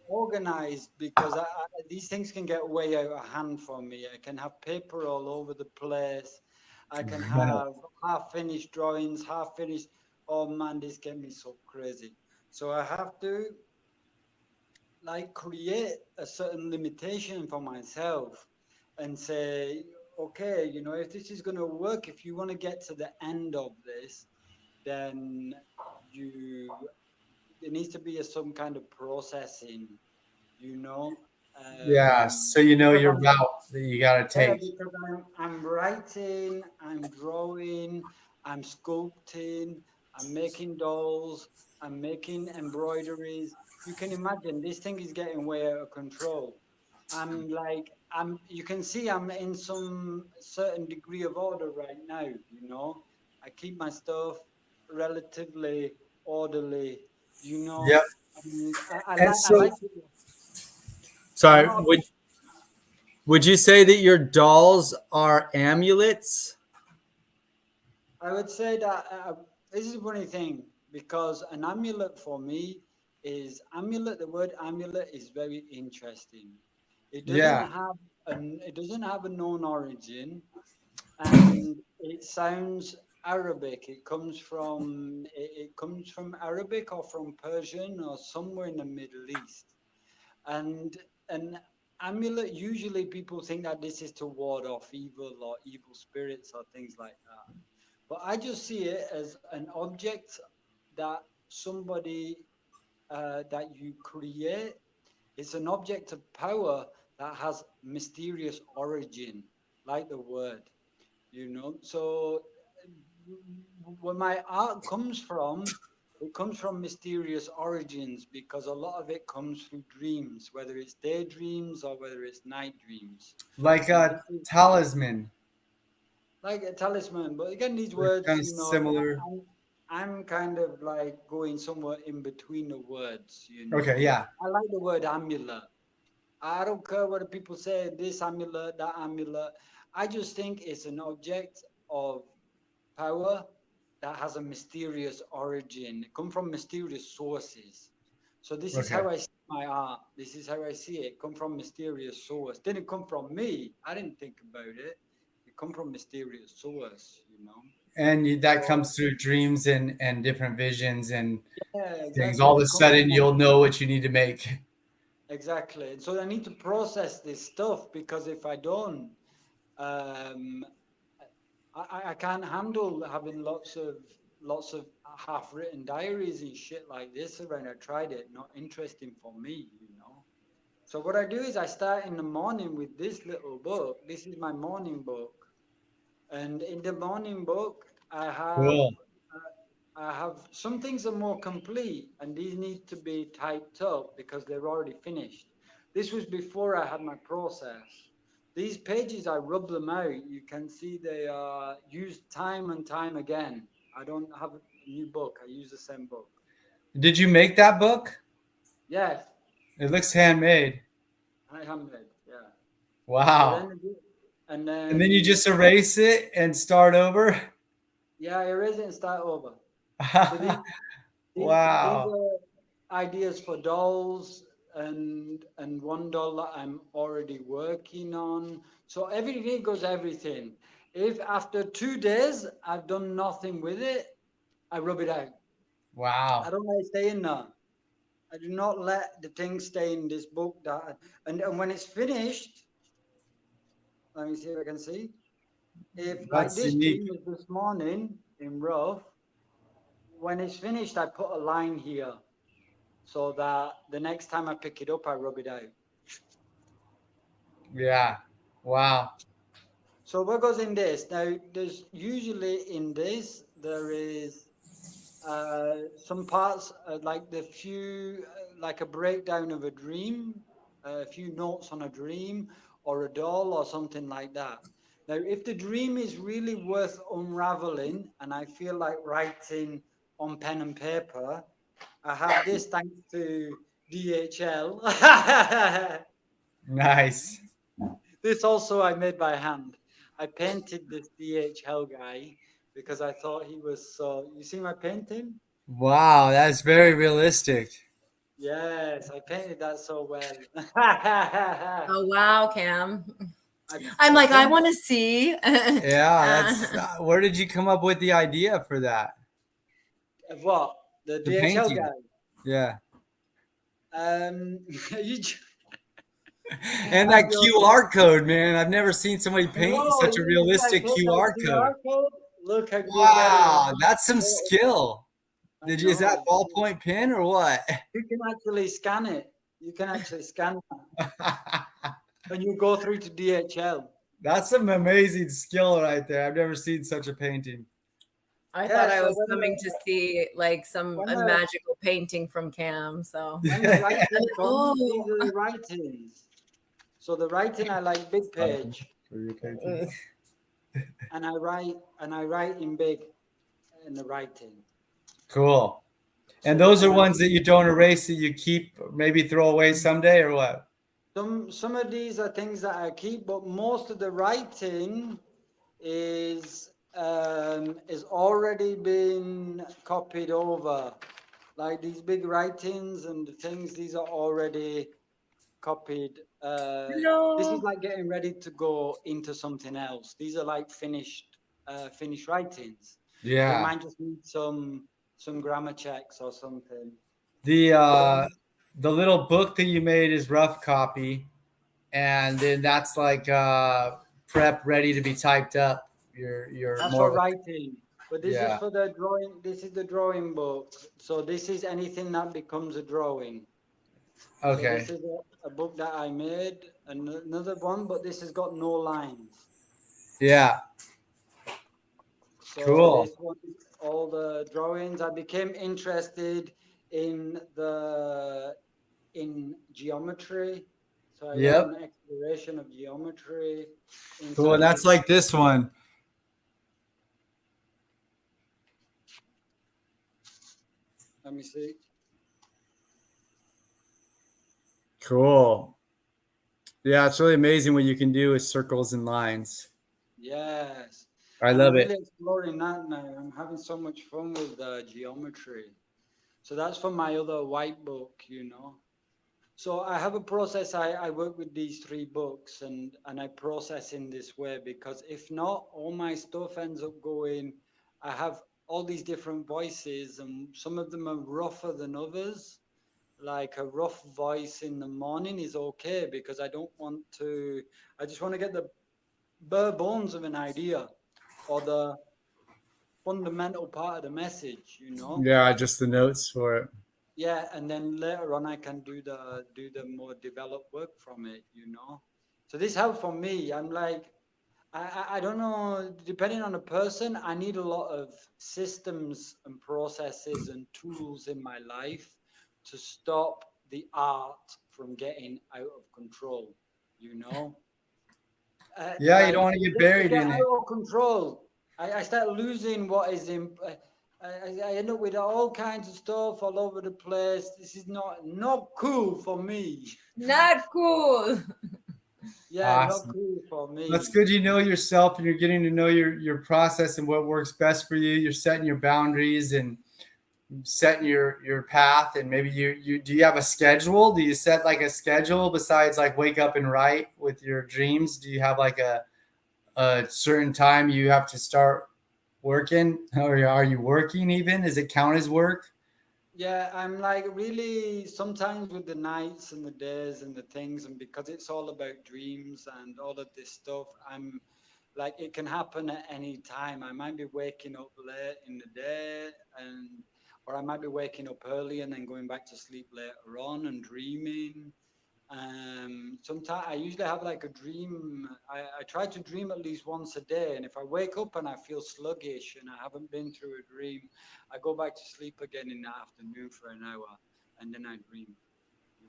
organized, because these things can get way out of hand for me. I can have paper all over the place. I can have half finished drawings, half finished. Oh man, this get me so crazy. So I have to like create a certain limitation for myself and say, okay, if this is going to work, if you want to get to the end of this, then you there needs to be some kind of processing, you know
Yeah. So
because
your route that you got to
yeah,
take.
because I'm writing, I'm drawing, I'm sculpting, I'm making dolls, I'm making embroideries. You can imagine this thing is getting way out of control. You can see I'm in some certain degree of order right now, you know. I keep my stuff relatively orderly, you know,
Yep.
and
And
I like
so,
to, I'm
sorry,
not a
would you say that your dolls are amulets?
I would say that this is a funny thing because an amulet for me is amulet. The word amulet is very interesting. It doesn't
Yeah.
have it doesn't have a known origin, and it sounds. Arabic. It comes from Arabic or from Persian or somewhere in the Middle East. And an amulet, usually people think that this is to ward off evil or evil spirits or things like that. But I just see it as an object that somebody that you create. It's an object of power that has mysterious origin, like the word, you know. So where my art comes from, it comes from mysterious origins because a lot of it comes through dreams, whether it's daydreams or whether it's night dreams.
Like
And
a
this is
talisman.
like a talisman. But again, these
They're
words,
kind of similar.
I'm kind of like going somewhere in between the words, you
Okay,
know.
yeah.
I like the word amulet. I don't care what people say, this amulet, that amulet. I just think it's an object of power that has a mysterious origin. It come from mysterious sources. So this is
Okay.
how I see my art. This is how I see it. Come from mysterious source. Didn't come from me. I didn't think about it. It come from mysterious source, you know.
And that
So
comes through dreams and different visions and
yeah,
things.
exactly.
All of a
It comes
sudden,
from
you'll know what you need to make.
exactly. And so I need to process this stuff because if I don't, um, I can't handle having lots of half-written diaries and shit like this when I tried it. Not interesting for me, you know. So what I do is I start in the morning with this little book. This is my morning book, and in the morning book
Cool.
I have some things are more complete, and these need to be typed up because they're already finished. This was before I had my process. These pages, I rub them out. You can see they are used time and time again. I don't have a new book. I use the same book.
Did you make that book?
Yes,
It looks handmade.
I handmade. Yeah. So
Wow.
and
And then you
then,
just erase it and start over?
yeah, I erase it and start over. So these
Wow.
are ideas for dolls and one doll that I'm already working on. So every day goes everything. If after 2 days I've done nothing with it, I rub it out. I
Wow.
don't let it stay in there. I do not let the thing stay in this book that and when it's finished, let me see if I can see. If like
That's
this
unique.
dream was this morning in rough, when it's finished, I put a line here so that the next time I pick it up, I rub it out.
Yeah. Wow.
So what goes in this? Now, there's usually in this there is some parts like like a breakdown of a dream, a few notes on a dream or a doll or something like that. Now, if the dream is really worth unraveling and I feel like writing on pen and paper, I have this thanks to DHL.
Nice.
This also I made by hand. I painted this DHL guy because I thought he was so. You see my painting?
Wow. That's very realistic.
Yes, I painted that so well. I,
Oh wow, Cam.
I
I'm like, I
painted
want to see.
Yeah. That's where did you come up with the idea for that?
what? The
The
DHL
painting.
guy.
Yeah.
You, j-
And
I'm
that
joking.
QR code, man. I've never seen somebody paint
Whoa,
such a
you see I
realistic
paint that
QR code.
QR code? Look how good that is.
Wow, that's some skill.
I
Is that
know.
ballpoint pen or what?
You can actually scan it. You can actually scan that. And you go through to DHL.
That's some amazing skill right there. I've never seen such a painting.
I thought
Yeah,
I
so
was coming to see like some
when
a
the
magical painting from Cam. So
when the writing comes, these
oh,
are the writings. So the writing I like big page,
For your painting.
and I write in big in the writing.
Cool.
So
And
that
those are
when I
ones that you don't erase that you keep, maybe throw away someday or what?
some of these are things that I keep, but most of the writing is already been copied over. Like these big writings and the things, these are already copied. This is
hello.
like getting ready to go into something else. These are like finished writings. They
Yeah.
might just need some grammar checks or something.
The
But
the little book that you made is rough copy, and then that's like prep ready to be typed up. You're
that's
more
for
of a,
writing. But this is
yeah.
for the drawing. This is the drawing book. So this is anything that becomes a drawing. So
Okay.
this is a book that I made, and another one, but this has got no lines.
Yeah.
So
Cool.
this one, all the drawings. I became interested in the in geometry. So I went
Yep.
on exploration of geometry
Cool. And
inside
that's
this.
like this one.
Let me see.
Cool. Yeah, it's really amazing what you can do with circles and lines.
Yes,
I
and I'm
love it.
really exploring that now. I'm having so much fun with geometry. So that's for my other white book, you know. So I have a process. I work with these three books, and I process in this way because if not, all my stuff ends up going. I have all these different voices, and some of them are rougher than others. Like a rough voice in the morning is okay because I don't want to. I just want to get the bare bones of an idea or the fundamental part of the message, you know.
Yeah, just the notes for it.
Yeah, and then later on I can do the more developed work from it, you know. So this helped for me. I'm like, I don't know, depending on the person, I need a lot of systems and processes and tools in my life to stop the art from getting out of control, you know.
Yeah, you don't
Like
want to get
they
buried
get
in it.
out of control. I start losing what is in. I end up with all kinds of stuff all over the place. This is not cool for me.
Not cool.
Yeah, not
Awesome.
cool for
That's
me.
good. You know yourself and you're getting to know your process and what works best for you. You're setting your boundaries and setting your path. And maybe you do you have a schedule? Do you set like a schedule besides like wake up and write with your dreams? Do you have like a certain time you have to start working, or are you working even? Does it count as work?
Yeah, I'm like really sometimes with the nights and the days and the things, and because it's all about dreams and all of this stuff, I'm like it can happen at any time. I might be waking up late in the day and or I might be waking up early and then going back to sleep later on and dreaming. Sometimes I usually have like a dream. I try to dream at least once a day, and if I wake up and I feel sluggish and I haven't been through a dream, I go back to sleep again in the afternoon for an hour, and then I dream. You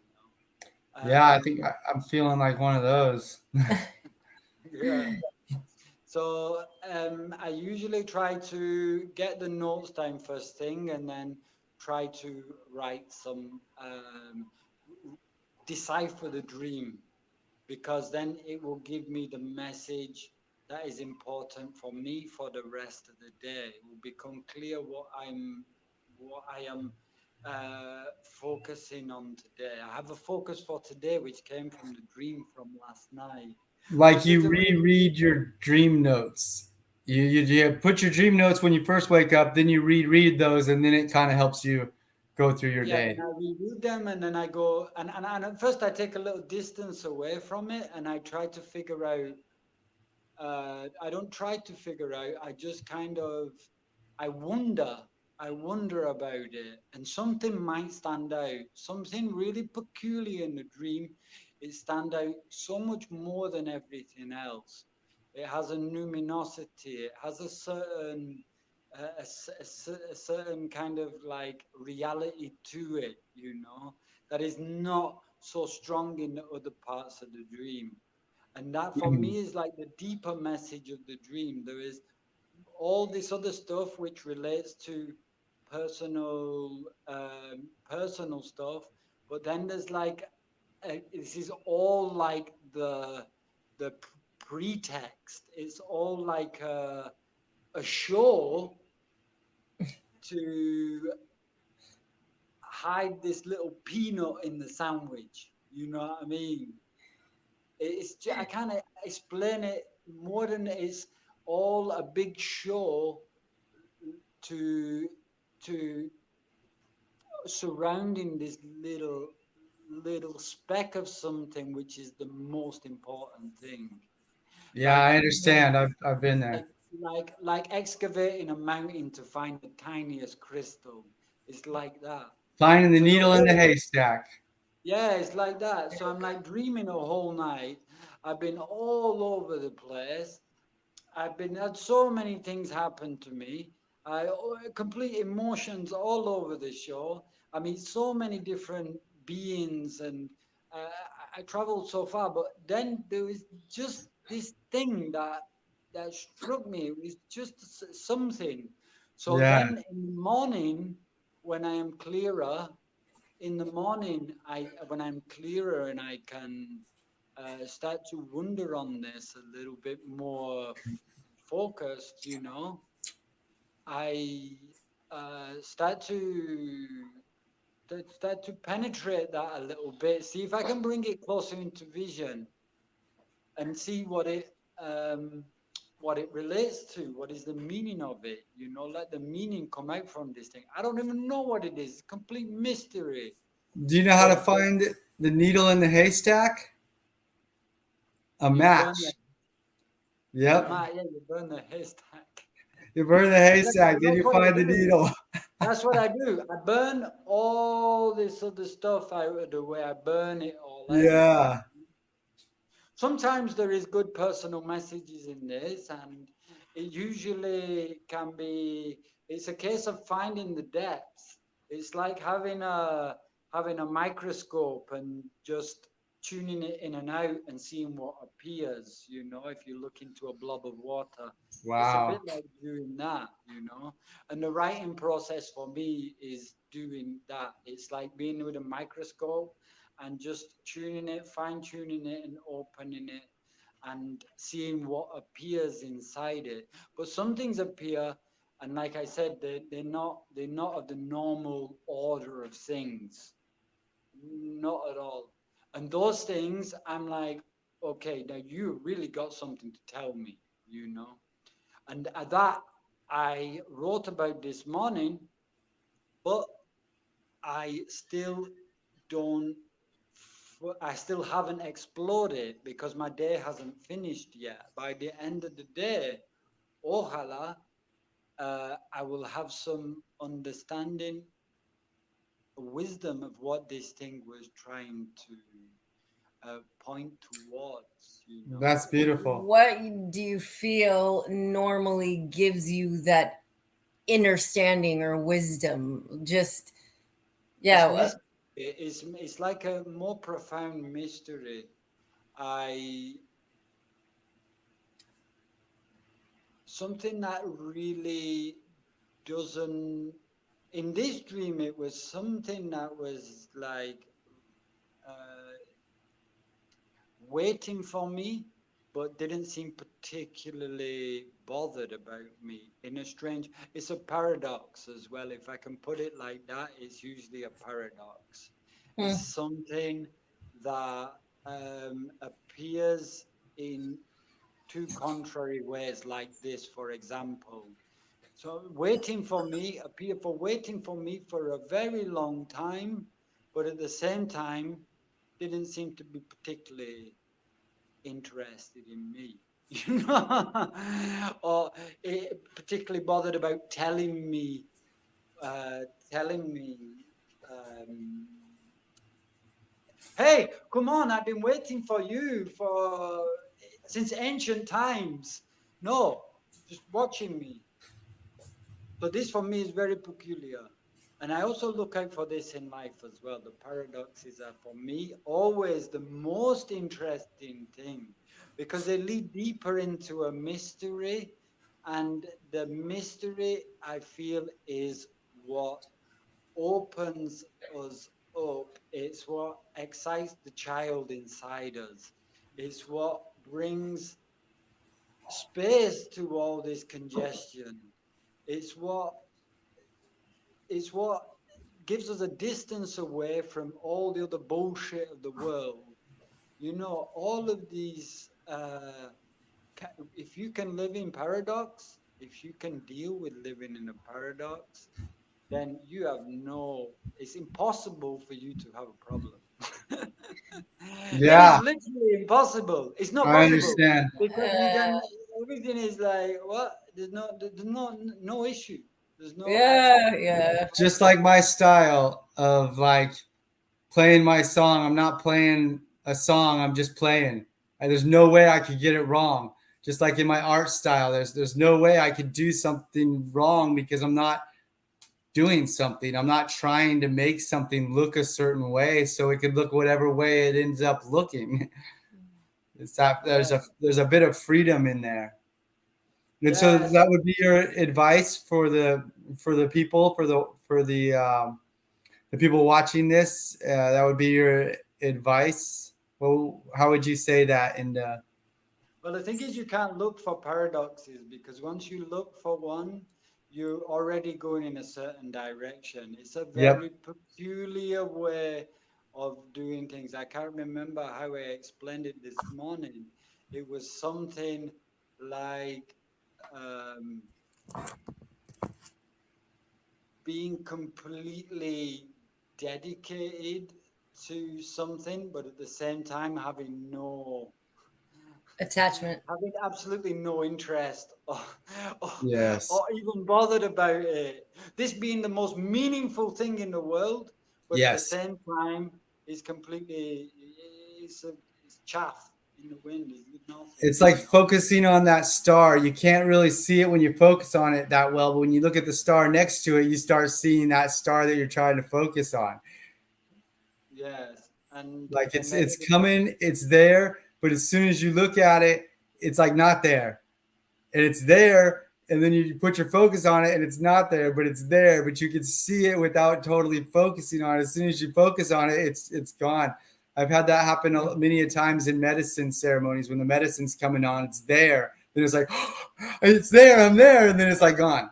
know.
Yeah, I think I'm feeling like one of those.
Yeah. So I usually try to get the notes down first thing, and then try to write some decipher the dream because then it will give me the message that is important for me for the rest of the day. It will become clear what I am focusing on today. I have a focus for today, which came from the dream from last night,
Like
which is
you
the way.
reread your dream notes. You put your dream notes when you first wake up, then you reread those, and then it kind of helps you go through your
Yeah, then
day.
I reread them and then I go and at first I take a little distance away from it and I try to figure out I don't try to figure out. I just kind of, I wonder, I wonder about it, and something might stand out. Something really peculiar in the dream. It stand out so much more than everything else. It has a luminosity. It has a certain, a certain kind of like reality to it. You know, that is not so strong in the other parts of the dream. And that for
Mhm.
me is like the deeper message of the dream. There is all this other stuff which relates to personal stuff, but then there's like this is all like the pretext. It's all like a show to hide this little peanut in the sandwich. You know what I mean? It's just, I can't explain it more than it's all a big show to to surrounding this little speck of something which is the most important thing.
Yeah,
Like
I
you know,
understand. I've been there.
like excavating a mountain to find the tiniest crystal. It's like that.
Finding the
So the
needle in the
whole
haystack.
yeah, it's like that. So I'm like dreaming a whole night. I've been all over the place. I've been had so many things happen to me. Complete emotions all over the show. I meet so many different beings, and I traveled so far. But then there was just this thing that struck me. It was just something. So
Yeah.
then in the morning, when I am clearer, in the morning, I when I'm clearer and I can start to wonder on this a little bit more focused, I start to penetrate that a little bit, see if I can bring it closer into vision and see um, what it relates to, what is the meaning of it, let the meaning come out from this thing. I don't even know what it is, complete mystery.
Do you know how to
So
find the needle in the haystack? A
you burn
match. Yep.
yeah, you burn the haystack.
You burn the haystack, then
That's
you
what I
find the
do.
needle.
That's what I do. I burn all this other stuff out of the way. I burn it all out.
Yeah.
Sometimes there is good personal messages in this, and it usually can be. It's a case of finding the depth. It's like having a microscope and just tuning it in and out and seeing what appears. If you look into a blob of water, it's a
Wow.
bit like doing that. And the writing process for me is doing that. It's like being with a microscope and just tuning it, fine tuning it, and opening it and seeing what appears inside it. But some things appear, and like I said, they're not of the normal order of things, not at all. And those things, I'm like, okay, now you really got something to tell me, you know. And that I wrote about this morning, but I still don't I still haven't explored it because my day hasn't finished yet. By the end of the day, ojalá, I will have some understanding, wisdom of what this thing was trying to point towards.
That's beautiful.
What do you feel normally gives you that understanding or wisdom? Just,
It's
yeah.
mystery. It's like a more profound mystery. I Something that really doesn't. In this dream, it was something that was like uh, waiting for me, but didn't seem particularly bothered about me. In a strange, it's a paradox as well. If I can put it like that, it's usually a paradox.
Hmm.
It's something that appears in two contrary ways, like this, for example. So waiting for me for a very long time, but at the same time, didn't seem to be particularly interested in me, or particularly bothered about uh, telling me, um, hey, come on, I've been waiting for you for since ancient times. No, just watching me. So this for me is very peculiar. And I also look out for this in life as well. The paradoxes are for me always the most interesting thing because they lead deeper into a mystery. And the mystery, I feel, is what opens us up. It's what excites the child inside us. It's what brings space to all this congestion. It's what it's what gives us a distance away from all the other bullshit of the world. All of these. If you can live in paradox, if you can deal with living in a paradox, then you have no, it's impossible for you to have a problem. It is
Yeah,
literally impossible. It's not
I
possible
understand.
because we then everything is like what? There's no issue. There's no actual
Yeah, yeah.
Just like my style of like playing my song. I'm not playing a song. I'm just playing. And there's no way I could get it wrong. Just like in my art style, there's no way I could do something wrong because I'm not doing something. I'm not trying to make something look a certain way so it could look whatever way it ends up looking. It's that
yeah.
there's a bit of freedom in there. And so
Yes.
that would be your advice for the people the people watching this. That would be your advice. Well, how would you say that? And
Well, the thing is, you can't look for paradoxes because once you look for one, you're already going in a certain direction. It's a
yep,
very peculiar way of doing things. I can't remember how I explained it this morning. It was something like um, being completely dedicated to something, but at the same time
Attachment.
having absolutely no interest or,
yes,
or even bothered about it. This being the most meaningful thing in the world, but at the
yes.
same time, is completely it's, a, it's chaff in the wind. It's nothing,
It's like
you know.
focusing on that star. You can't really see it when you focus on it that well, but when you look at the star next to it, you start seeing that star that you're trying to focus on.
Yes,
Like
and
it's coming, it's there, but as soon as you look at it, it's like not there. And it's there, and then you put your focus on it and it's not there, but it's there, but you can see it without totally focusing on it. As soon as you focus on it, it's gone. I've had that happen many a times in medicine ceremonies when the medicine's coming on, it's there. Then it's like, it's there, I'm there, and then it's like gone.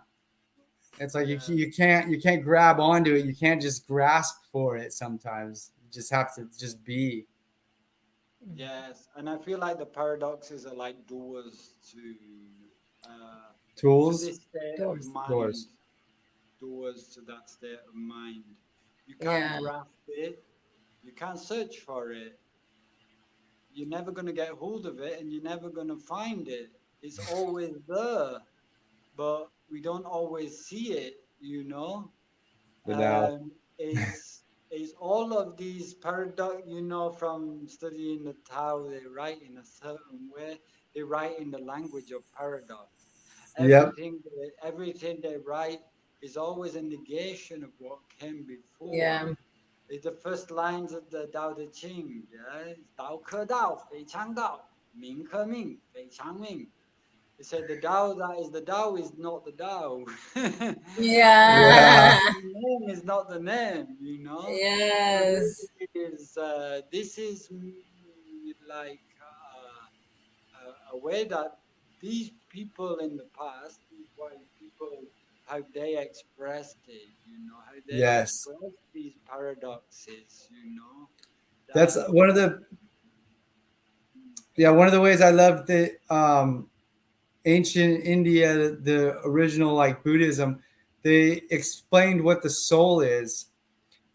It's like
yeah,
you can't grab onto it. You can't just grasp for it. Sometimes you just have to just be
yes, and I feel like the paradoxes are like doors uh, to
tools.
this state of
Doors.
mind,
Doors.
doors to that state of mind. You can't
Yeah.
grasp it, you can't search for it. You're never going to get hold of it, and you're never going to find it. It's always there, but we don't always see it. You know,
Without.
is all of these paradox. You know, from studying the Tao, they write in a certain way. They write in the language of paradox.
Yep.
Everything they write is always a negation of what came before.
Yeah.
It's the first lines of the Tao Te Ching. Yeah, Dao Ke Dao, Fei Chang Dao, Ming Ke Ming, Fei Chang Ming. It said the Tao that is the Tao is not the Tao.
Yeah.
Yeah.
The name is not the name, you know. So
Yes.
this is like a way that these people in the past, these white people, how they expressed it, you know, how they
Yes.
expressed these paradoxes, you know,
That's
that
one of the one of the ways I love the ancient India, the original like Buddhism. They explained what the soul is,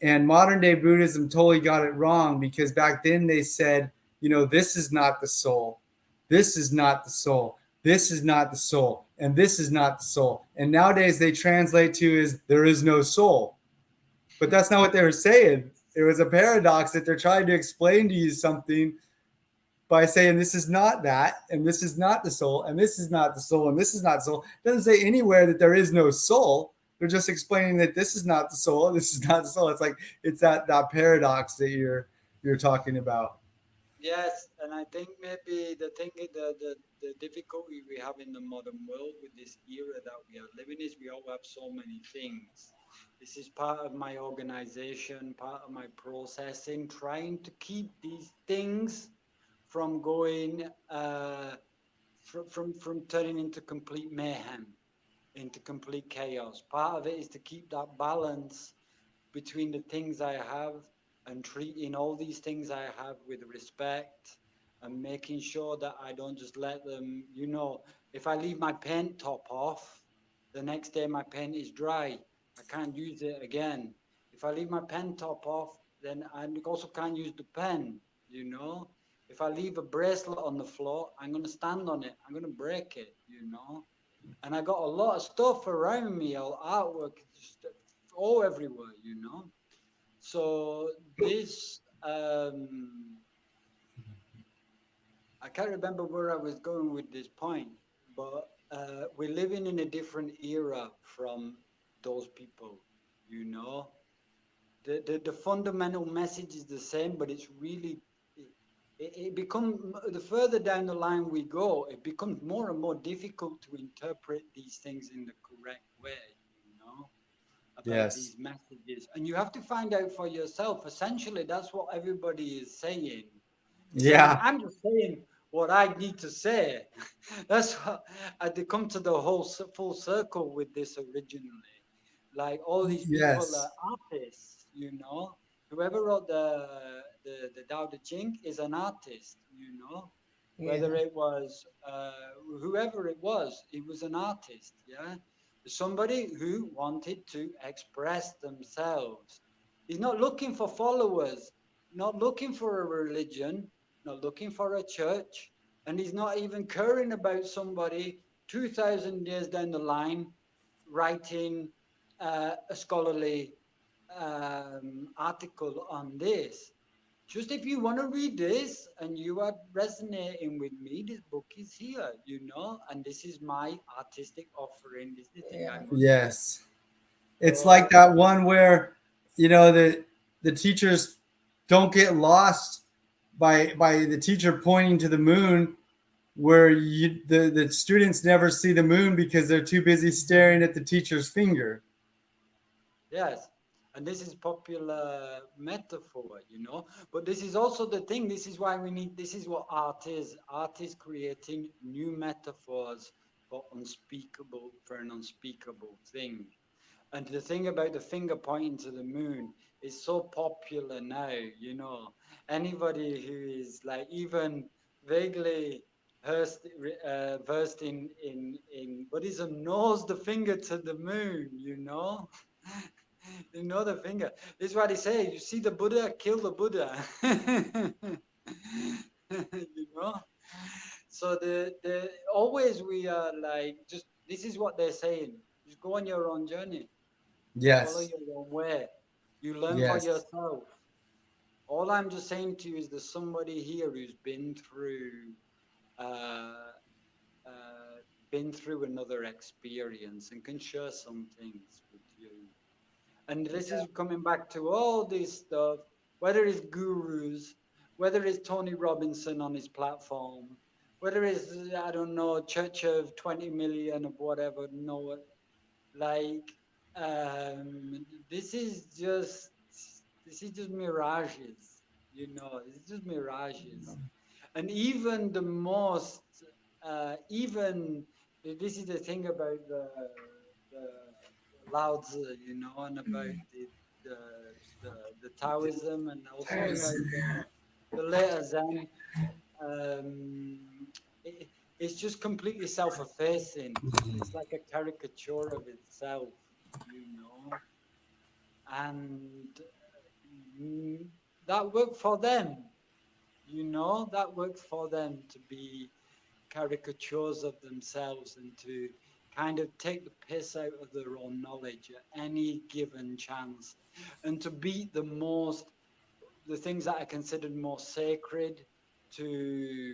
and modern day Buddhism totally got it wrong because back then they said, you know, this is not the soul, this is not the soul, this is not the soul, and this is not the soul. And nowadays they translate to is there is no soul. But that's not what they were saying. It was a paradox that they're trying to explain to you something by saying this is not that, and this is not the soul, and this is not the soul, and this is not soul. It doesn't say anywhere that there is no soul. They're just explaining that this is not the soul, this is not the soul. It's like it's that paradox that you're talking about.
yes, and I think maybe the difficulty we have in the modern world with this era that we are living is we all have so many things. This is part of my organization, part of my processing, trying to keep these things from going from turning into complete mayhem, into complete chaos. Part of it is to keep that balance between the things I have and treating all these things I have with respect and making sure that I don't just let them, you know, If I leave my paint top off, the next day my paint is dry. I can't use it again. If I leave my pen top off, then I also can't use the pen, you know. If I leave a bracelet on the floor, I'm going to stand on it. I'm going to break it, you know. And I got a lot of stuff around me, all artwork, just all everywhere, you know. So this, I can't remember where I was going with this point, but we're living in a different era from those people, you know. The fundamental message is the same, but it's really it becomes the further down the line we go, it becomes more and more difficult to interpret these things in the correct way, you know, about
Yes.
these messages, and you have to find out for yourself. Essentially, that's what everybody is saying. He's saying,
Yeah.
I'm just saying what I need to say. That's what I did come to the whole full circle with this originally. Like all these people are
Yes.
artists, you know. Whoever wrote the Tao Te Ching is an artist, you know. Whether
Yeah.
it was whoever it was an artist, yeah. Somebody who wanted to express themselves. He's not looking for followers, not looking for a religion, not looking for a church, and he's not even caring about somebody 2,000 years down the line writing a scholarly article on this. Just if you want to read this and you are resonating with me, this book is here, you know, and this is my artistic offering. This is the thing I
Yeah.
want to.
Yes. It's like
So,
that one where, the teachers don't get lost by the teacher pointing to the moon, where the students never see the moon because they're too busy staring at the teacher's finger.
yes. And this is popular metaphor, you know. But this is also the thing. This is why we need, this is what art is. Art is creating new metaphors for an unspeakable thing. And the thing about the finger pointing to the moon is so popular now, you know. Anybody who is like even vaguely versed in Buddhism knows the finger to the moon, you know. You know the finger. This is what they say. You see the Buddha, kill the Buddha. You know. So the always we are like just this is what they're saying. Just go on your own journey. Follow
Yes.
your own way. You learn for
Yes.
yourself. All I'm just saying to you is there's somebody here who's uh, uh, been through another experience and can share some things with you. And this is coming back to all this stuff, whether it's gurus, whether it's Tony Robinson on his platform, whether it's, I don't know, Church of 20 million of whatever, no, like, this is just, this is just mirages, you know, it's just mirages. And even the most, even, this is the thing about the Lao Tzu, you know, and about the the, the Taoism, and also about the later Zen. Um, it, it's just completely self-effacing. It's like a caricature of itself, you know, and mm, that worked for them, you know, that worked for them to be caricatures of themselves and to kind of take the piss out of their own knowledge at any given chance and to beat the things that I considered more sacred to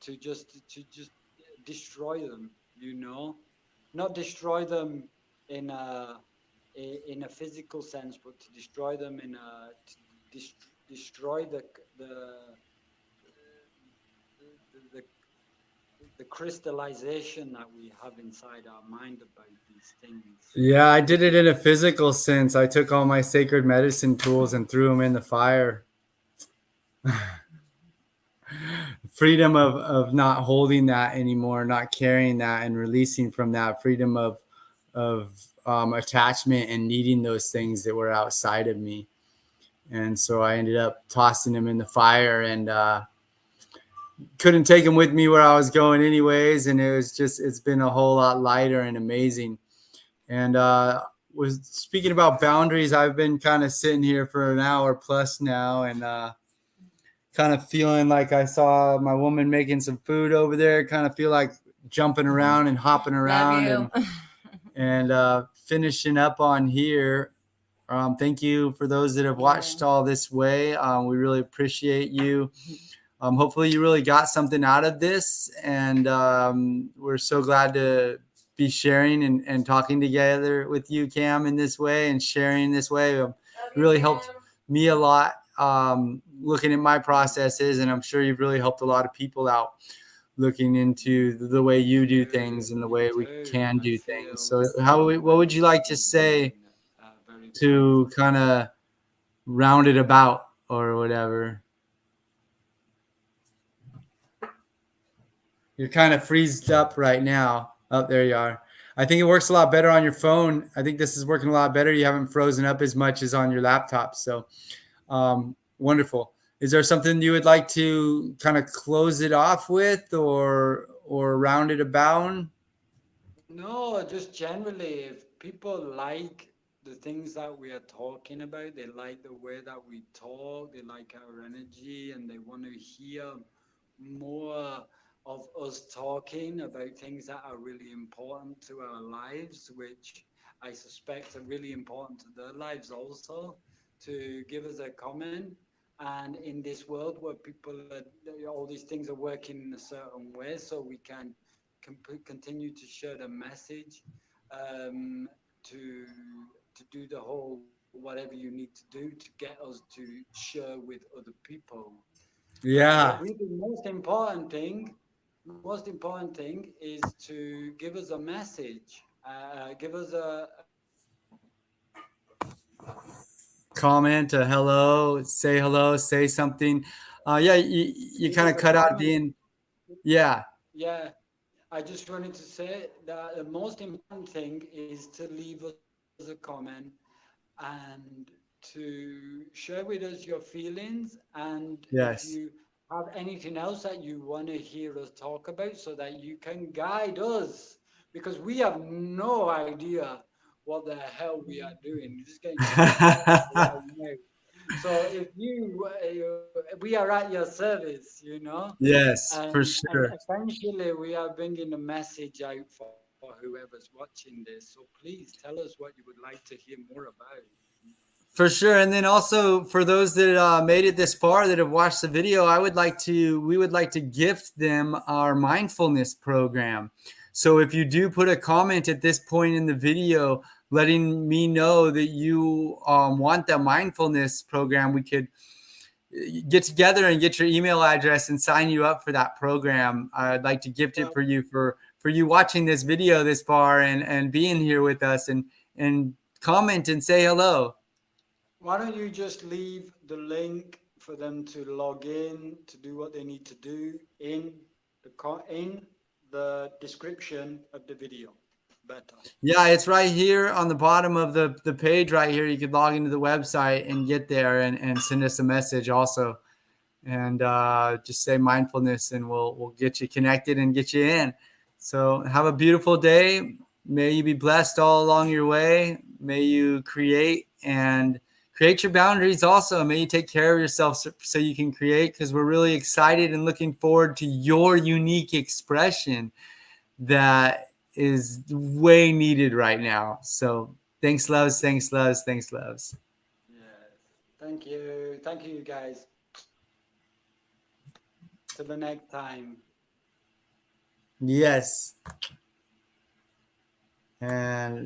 to just destroy them, you know, not destroy them in a in a physical sense, but to destroy them in a destroy the the the crystallization that we have inside our mind about these things.
Yeah, I did it in a physical sense. I took all my sacred medicine tools and threw them in the fire. Freedom of not holding that anymore, not carrying that, and releasing from that. Freedom of attachment and needing those things that were outside of me. And so I ended up tossing them in the fire, and couldn't take them with me where I was going anyways, and it's been a whole lot lighter and amazing. And was speaking about boundaries. I've been kind of sitting here for an hour plus now, and kind of feeling like I saw my woman making some food over there. Kind of feel like jumping around and hopping
Love
around
you.
and finishing up on here. Thank you for those that have watched
Okay.
all this way. We really appreciate you. Hopefully, you really got something out of this, and we're so glad to be sharing and talking together with you, Cam, in this way and sharing this way.
Love
It
you,
really helped
Cam.
me a lot looking at my processes, and I'm sure you've really helped a lot of people out looking into the way you do things and the
Me
way we
too.
can
I
do things.
feel
So, what would you like to
everything you're
say
saying very
to
powerful.
kind of round it about or whatever? You're kind of freezed up right now. Oh, there you are. I think it works a lot better on your phone. I think this is working a lot better. You haven't frozen up as much as on your laptop. So, wonderful. Is there something you would like to kind of close it off with, or round it about?
No, just generally, if people like the things that we are talking about, they like the way that we talk, they like our energy, and they want to hear more of us talking about things that are really important to our lives, which I suspect are really important to their lives also, to give us a comment. And in this world where people are, all these things are working in a certain way, so we can continue to share the message, um, to to do the whole whatever you need to do to get us to share with other people. But
Yeah.
really, the most important thing is to give us a message, give us a comment,
Comment a hello, say something. Yeah, you
leave
kind
us
of
a
cut out
comment.
the end. Yeah.
Yeah, I just wanted to say that the most important thing is to leave us a comment and to share with us your feelings. And if you
Yes.
have anything else that you want to hear us talk about so that you can guide us, because we have no idea what the hell we are doing. We're just getting started right now. So if we are at your service,
Yes, for
and
sure.
essentially we are bringing a message out for whoever's watching this. So please tell us what you would like to hear more about.
For sure. And then also for those that made it this far that have watched the video, we would like to gift them our mindfulness program. So if you do put a comment at this point in the video, letting me know that you want the mindfulness program, we could get together and get your email address and sign you up for that program. I'd like to gift it
Well,
for you watching this video this far and being here with us and comment and say hello.
why don't you just leave the link for them to log in to do what they need to do in the description of the video? Better.
Yeah, it's right here on the bottom of the page right here. You could log into the website and get there and send us a message also. And just say mindfulness and we'll get you connected and get you in. So have a beautiful day. May you be blessed all along your way. May you create your boundaries also. May you take care of yourself so you can create, because we're really excited and looking forward to your unique expression that is way needed right now. So thanks, loves. Thanks, loves. Thanks, loves.
Yes. Thank you. Thank you, guys. Till the next time.
Yes. And